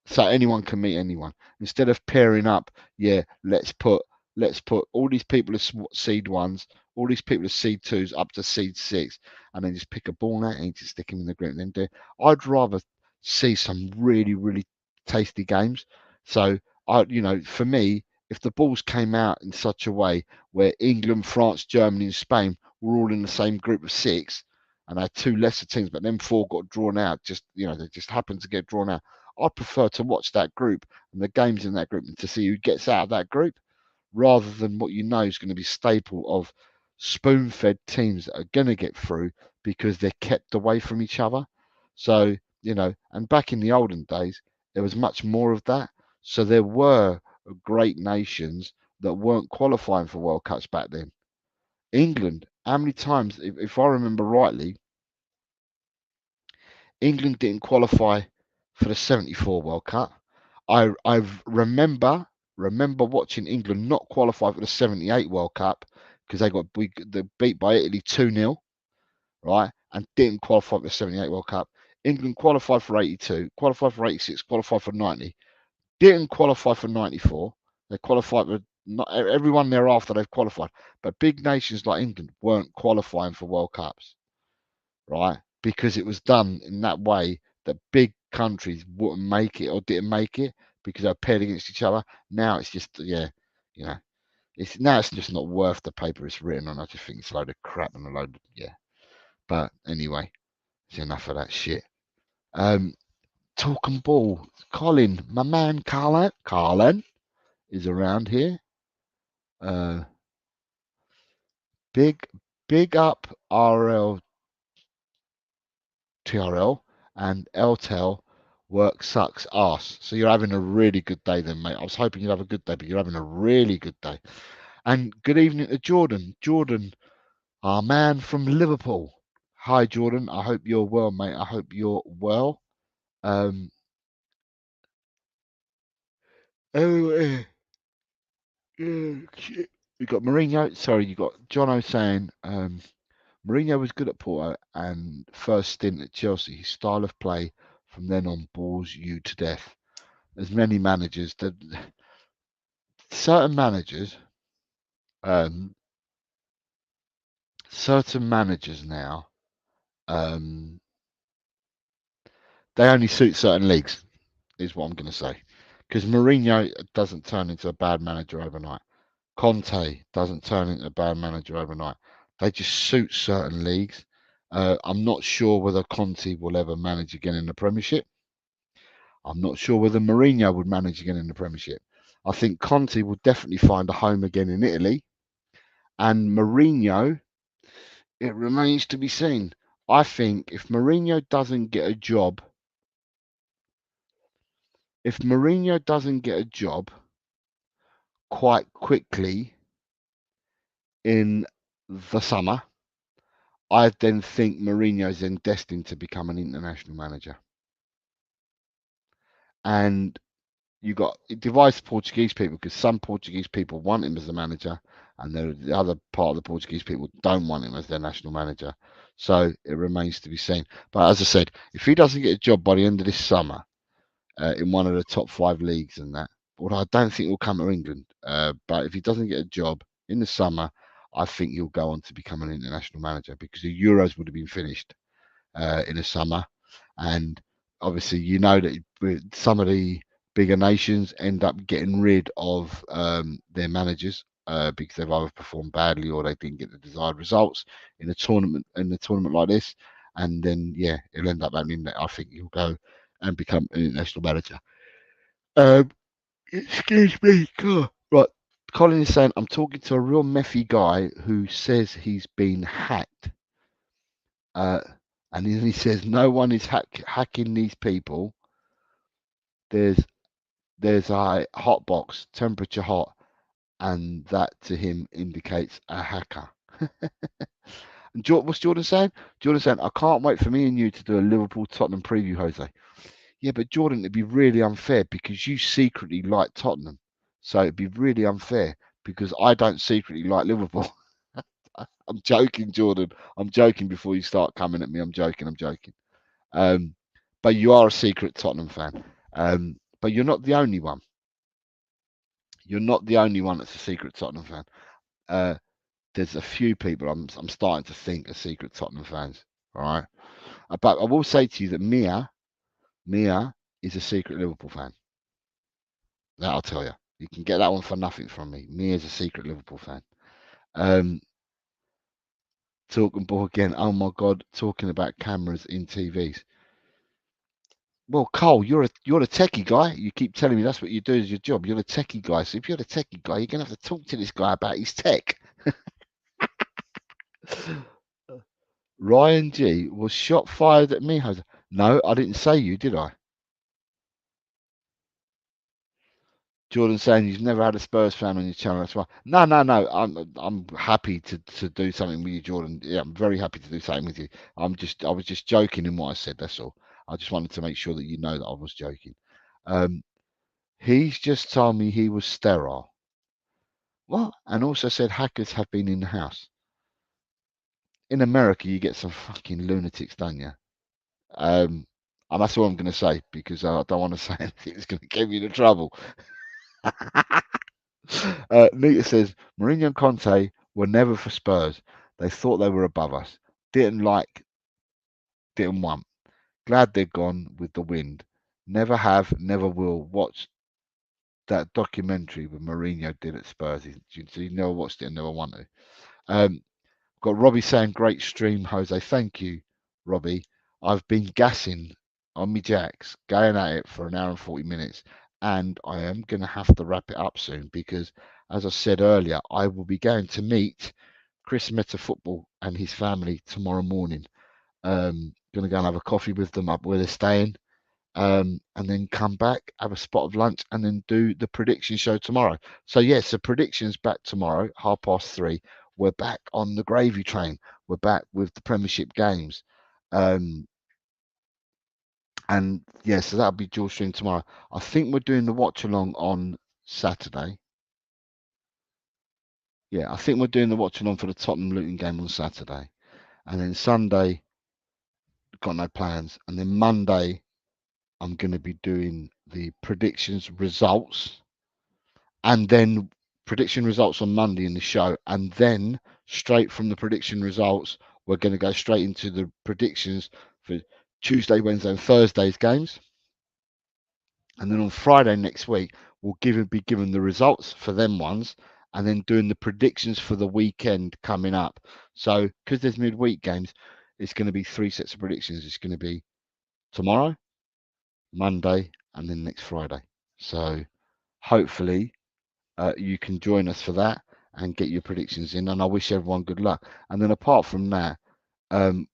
So anyone can meet anyone. Instead of pairing up, yeah, let's put all these people as seed ones, all these people as seed twos up to seed 6, and then just pick a ball out and just stick them in the group. And then do. I'd rather see some really really tasty games. So for me, if the balls came out in such a way where England, France, Germany, and Spain were all in the same group of 6, and I had 2 lesser teams, but then 4 got drawn out. Just they just happened to get drawn out. I prefer to watch that group and the games in that group and to see who gets out of that group rather than what is going to be staple of spoon-fed teams that are going to get through because they're kept away from each other. So, and back in the olden days, there was much more of that. So there were great nations that weren't qualifying for World Cups back then. England, how many times, if I remember rightly, England didn't qualify for the '74 World Cup. I remember watching England not qualify for the '78 World Cup because they beat by Italy 2-0, right, and didn't qualify for the '78 World Cup. England qualified for '82, qualified for '86, qualified for '90, didn't qualify for '94. They qualified for not everyone thereafter they've qualified, but big nations like England weren't qualifying for World Cups, right? Because it was done in that way that big countries wouldn't make it or didn't make it because they're paired against each other. Now it's just you know, it's just not worth the paper it's written on. I just think it's a load of crap and a load of But anyway, it's enough of that shit. Um, talking ball, Colin, my man, Colin is around here. Uh, big, big up RL TRL and LTEL work sucks ass. So you're having a really good day then, mate. I was hoping you'd have a good day, but you're having a really good day. And good evening to Jordan. Jordan, our man from Liverpool. Hi, Jordan. I hope you're well, mate. I hope you're well. Um, oh, you got Mourinho. Sorry, you got Jono saying Mourinho was good at Porto and first stint at Chelsea. His style of play from then on bores you to death. There's many managers that certain managers, um, certain managers now, um, they only suit certain leagues, is what I'm going to say. Because Mourinho doesn't turn into a bad manager overnight. Conte doesn't turn into a bad manager overnight. They just suit certain leagues, I'm not sure whether Conte will ever manage again in the Premiership. I'm not sure whether Mourinho would manage again in the Premiership. I think Conte will definitely find a home again in Italy, and Mourinho, it remains to be seen. I think if Mourinho doesn't get a job, if Mourinho doesn't get a job quite quickly in the summer, I then think Mourinho's then destined to become an international manager. And you got it divides Portuguese people because some Portuguese people want him as the manager, and the other part of the Portuguese people don't want him as their national manager. So it remains to be seen. But as I said, if he doesn't get a job by the end of this summer in one of the top 5 leagues and that, although I don't think he'll come to England, but if he doesn't get a job in the summer, I think he'll go on to become an international manager because the Euros would have been finished in the summer. And obviously, you know that some of the bigger nations end up getting rid of their managers because they've either performed badly or they didn't get the desired results in a tournament like this. And then, yeah, it'll end up happening that I think he'll go and become an international manager. Um, excuse me, God. Right. Colin is saying, I'm talking to a real methy guy who says he's been hacked. Uh, and then he says, no one is hacking these people. There's a hot box, temperature hot, and that to him indicates a hacker. And what's Jordan saying? Jordan saying, I can't wait for me and you to do a Liverpool Tottenham preview, Jose. Yeah, but Jordan, it'd be really unfair because you secretly like Tottenham. So it'd be really unfair because I don't secretly like Liverpool. I'm joking, Jordan. I'm joking before you start coming at me. I'm joking. I'm joking. But you are a secret Tottenham fan. But you're not the only one. You're not the only one that's a secret Tottenham fan. Uh, there's a few people I'm starting to think are secret Tottenham fans. All right. But I will say to you that Mia is a secret Liverpool fan. That I'll tell you. You can get that one for nothing from me. Mia is a secret Liverpool fan. Um, talking ball again. Oh my God, talking about cameras in TVs. Well, Cole, you're a techie guy. You keep telling me that's what you do as your job. You're a techie guy. So if you're a techie guy, you're gonna have to talk to this guy about his tech. Ryan G was shot fired at me, Jose. No, I didn't say you, did I? Jordan saying you've never had a Spurs fan on your channel. That's why. No, no, no. I'm happy to do something with you, Jordan. Yeah, I'm very happy to do something with you. I was just joking in what I said. That's all. I just wanted to make sure that you know that I was joking. Um, he's just told me he was sterile. What? And also said hackers have been in the house. In America, you get some fucking lunatics, don't you? And that's all I'm going to say because I don't want to say anything that's going to get me into trouble. Nita says Mourinho and Conte were never for Spurs. They thought they were above us. Didn't like, didn't want. Glad they're gone with the wind. Never have, never will. Watch that documentary with Mourinho did at Spurs. So you never watched it and never want to. Got Robbie saying, great stream, Jose. Thank you, Robbie. I've been gassing on me jacks, going at it for an hour and 40 minutes, and I am going to have to wrap it up soon because, as I said earlier, I will be going to meet Chris Meta Football and his family tomorrow morning. Going to go and have a coffee with them up where they're staying, and then come back, have a spot of lunch, and then do the prediction show tomorrow. So yes, the predictions back tomorrow, 3:30. We're back on the gravy train. We're back with the Premiership games, and yeah, so that'll be dual stream tomorrow. I think we're doing the watch along on Saturday. Yeah, I think we're doing the watch along for the Tottenham Luton game on Saturday, and then Sunday, got no plans, and then Monday, I'm going to be doing the predictions results and then prediction results on Monday in the show, and then straight from the prediction results, we're going to go straight into the predictions for Tuesday, Wednesday, and Thursday's games. And then on Friday next week, be given the results for them ones, and then doing the predictions for the weekend coming up. So because there's midweek games, it's going to be 3 sets of predictions. It's going to be tomorrow, Monday, and then next Friday. So hopefully you can join us for that and get your predictions in. And I wish everyone good luck. And then apart from that, um,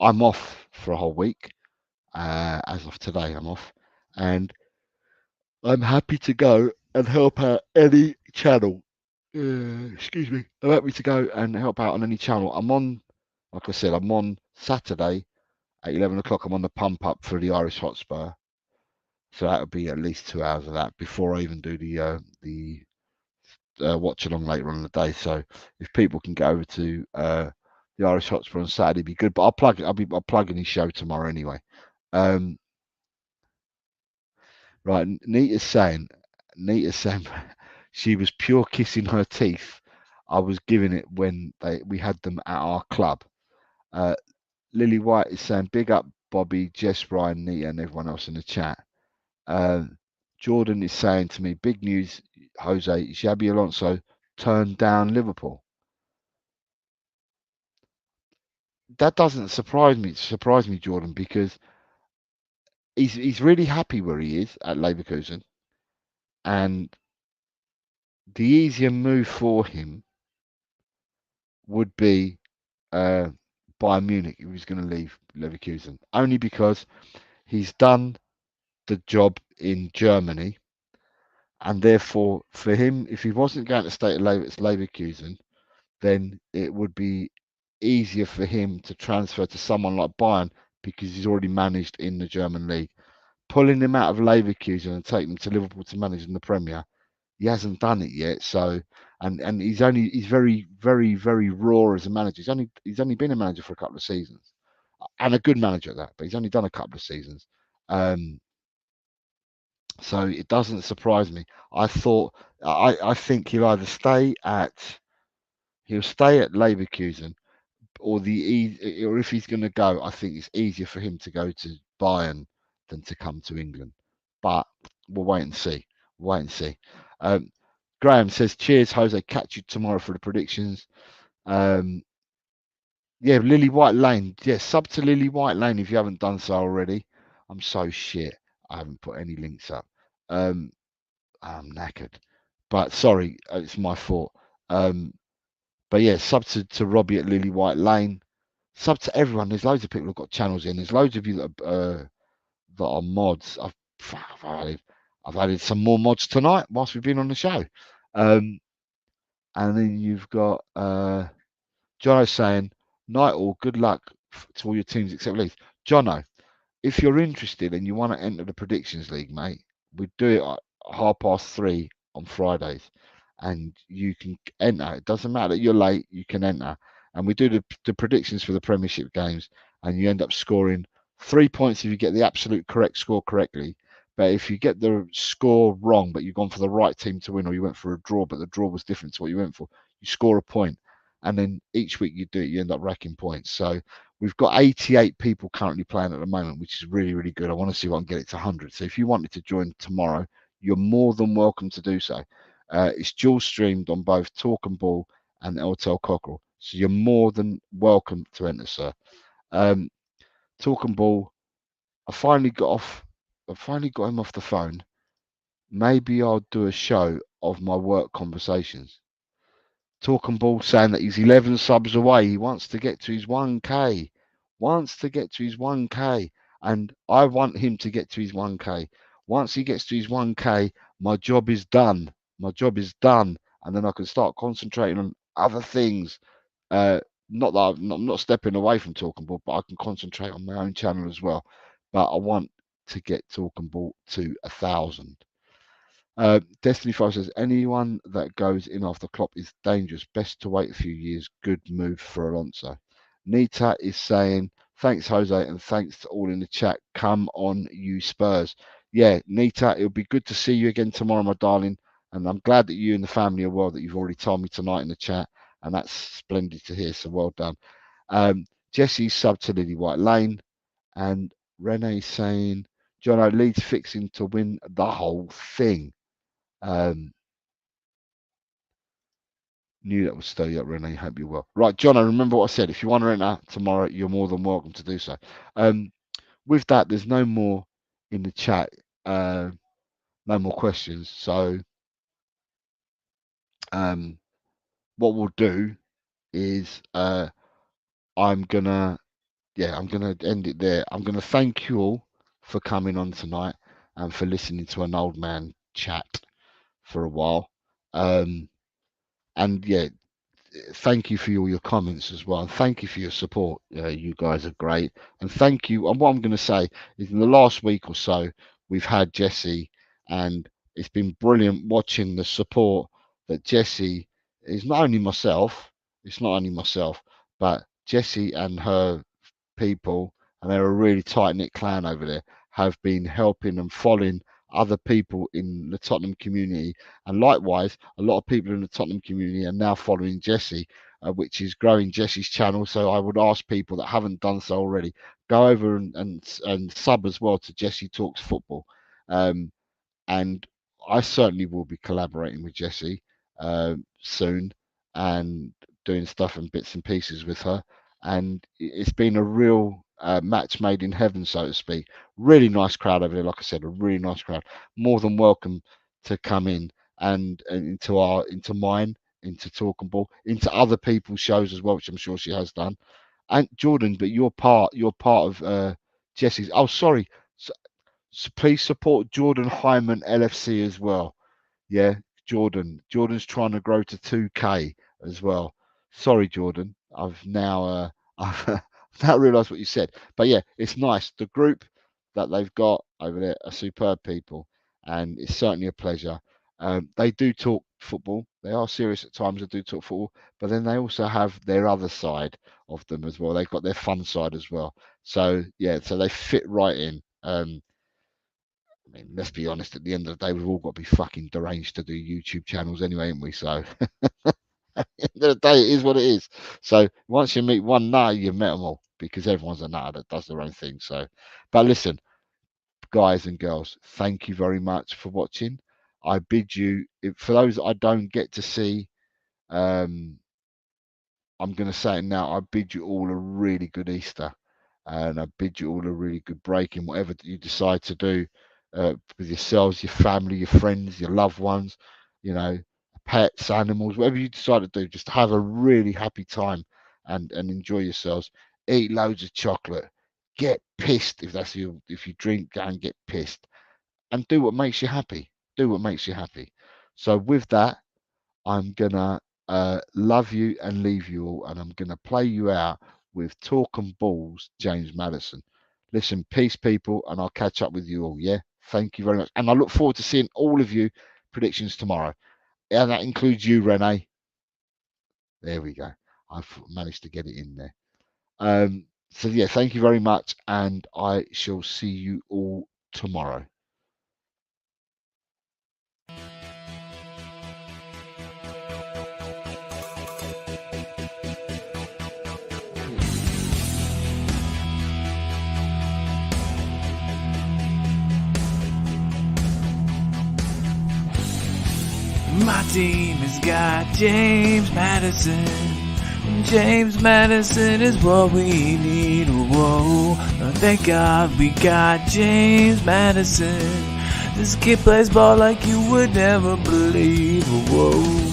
I'm off for a whole week. As of today, I'm off, and I'm happy to go and help out any channel. Excuse me. I'm happy to go and help out on any channel. I'm on, like I said, I'm on Saturday at 11 o'clock. I'm on the pump up for the Irish Hotspur. So that'll be at least 2 hours of that before I even do the watch along later on in the day. So if people can get over to the Irish Hotspur on Saturday, it'd be good. But I'll plug in his show tomorrow anyway. Um, right, Nita's saying she was pure kissing her teeth. I was giving it when we had them at our club. Uh, Lily White is saying big up Bobby, Jess, Ryan, Nita, and everyone else in the chat. Um, Jordan is saying to me, big news, Jose, Xabi Alonso turned down Liverpool. That doesn't surprise me, Jordan, because he's really happy where he is at Leverkusen, and the easier move for him would be Bayern Munich if he's going to leave Leverkusen, only because he's done the job in Germany, and therefore for him, if he wasn't going to stay at Leverkusen, then it would be easier for him to transfer to someone like Bayern because he's already managed in the German league. Pulling him out of Leverkusen and taking him to Liverpool to manage in the Premier, he hasn't done it yet. So, and he's very raw as a manager. He's only been a manager for a couple of seasons, and a good manager at that. But he's only done a couple of seasons. Um, so it doesn't surprise me. I think he'll stay at Leverkusen, or if he's going to go, I think it's easier for him to go to Bayern than to come to England. But we'll wait and see. Wait and see. Um, Graham says, "Cheers, Jose. Catch you tomorrow for the predictions." Um, yeah, Lily White Lane. Yeah, sub to Lily White Lane if you haven't done so already. I'm so shit. I haven't put any links up. Um, I'm knackered, but sorry, it's my fault. Um, but yeah, sub to Robbie at Lily White Lane. Sub to everyone. There's loads of people who've got channels in. There's loads of you that are mods. I've added some more mods tonight whilst we've been on the show. And then you've got Jono saying, "Night all, good luck to all your teams except Leeds." Jono, if you're interested and you want to enter the predictions league, mate, we do it at 3:30 on Fridays, and you can enter. It doesn't matter that you're late; you can enter, and we do the predictions for the Premiership games, and you end up scoring 3 points if you get the absolute correct score correctly. But if you get the score wrong, but you've gone for the right team to win, or you went for a draw, but the draw was different to what you went for, you score a point, and then each week you do it, you end up racking points. So we've got 88 people currently playing at the moment, which is really, really good. I want to see if I can get it to 100. So if you wanted to join tomorrow, you're more than welcome to do so. It's dual streamed on both Talk and Ball and LTL Cockerel. So you're more than welcome to enter, sir. Talk and Ball, I finally got off. I finally got him off the phone. Maybe I'll do a show of my work conversations. Talking Ball saying that he's 11 subs away. He wants to get to his 1K. Wants to get to his 1K. And I want him to get to his 1K. Once he gets to his 1K, my job is done. My job is done. And then I can start concentrating on other things. Not that I'm not stepping away from Talking Ball, but I can concentrate on my own channel as well. But I want to get Talking Ball to 1,000. Destiny 5 says, anyone that goes in after Klopp is dangerous. Best to wait a few years. Good move for Alonso. Nita is saying, thanks, Jose, and thanks to all in the chat. Come on, you Spurs. Yeah, Nita, it'll be good to see you again tomorrow, my darling. And I'm glad that you and the family are well, that you've already told me tonight in the chat. And that's splendid to hear. So well done. Jesse's sub to Lily White Lane. And Renee saying, Jono, Leeds fixing to win the whole thing. Um, Knew that would stir you up, Renee. Hope you're well. Right, John, I remember what I said. If you want to enter tomorrow, you're more than welcome to do so. With that, there's no more in the chat. No more questions. So what we'll do is I'm gonna end it there. I'm gonna thank you all for coming on tonight and for listening to an old man chat for a while. And yeah, thank you for all your comments as well. And thank you for your support. You guys are great. And thank you. And what I'm going to say is in the last week or so, we've had Jesse, and it's been brilliant watching the support that Jesse is it's not only myself, but Jesse and her people, and they're a really tight knit clan over there, have been helping and following other people in the Tottenham community. And likewise, a lot of people in the Tottenham community are now following Jesse, which is growing Jesse's channel. So I would ask people that haven't done so already, go over and sub as well to Jesse Talks Football. And I certainly will be collaborating with Jessie soon and doing stuff and bits and pieces with her. And it's been a real match made in heaven, so to speak. Really nice crowd over there. Like I said, a really nice crowd. More than welcome to come in and into mine, into Talking Ball, into other people's shows as well, which I'm sure she has done. And Jordan, but you're part of Jessie's. Oh, sorry. So please support Jordan Hyman LFC as well. Yeah, Jordan's trying to grow to 2K as well. Sorry, Jordan. I've now I've now realised what you said. But yeah, it's nice. The group that they've got over there are superb people, and it's certainly a pleasure. They do talk football. They are serious at times. They do talk football, but then they also have their other side of them as well. They've got their fun side as well. So yeah, so they fit right in. I mean, let's be honest, at the end of the day, we've all got to be fucking deranged to do YouTube channels anyway, ain't we? So at the end of the day, it is what it is. So once you meet one nutter, you've met them all, because everyone's a nutter that does their own thing. So, but listen, guys and girls, thank you very much for watching. I bid you, for those that I don't get to see, um, I'm going to say it now, I bid you all a really good Easter. And I bid you all a really good break in whatever you decide to do with yourselves, your family, your friends, your loved ones, you know, pets, animals, whatever you decide to do. Just have a really happy time and enjoy yourselves. Eat loads of chocolate. Get pissed if you drink, go and get pissed, and do what makes you happy. Do what makes you happy. So with that, I'm gonna love you and leave you all, and I'm gonna play you out with Talking Balls, James Madison. Listen, peace, people, and I'll catch up with you all. Yeah, thank you very much, and I look forward to seeing all of you predictions tomorrow, and that includes you, Renee. There we go. I've managed to get it in there. So yeah, thank you very much, and I shall see you all tomorrow. My team has got James Madison. James Madison is what we need. Whoa, thank God we got James Madison. This kid plays ball like you would never believe. Whoa.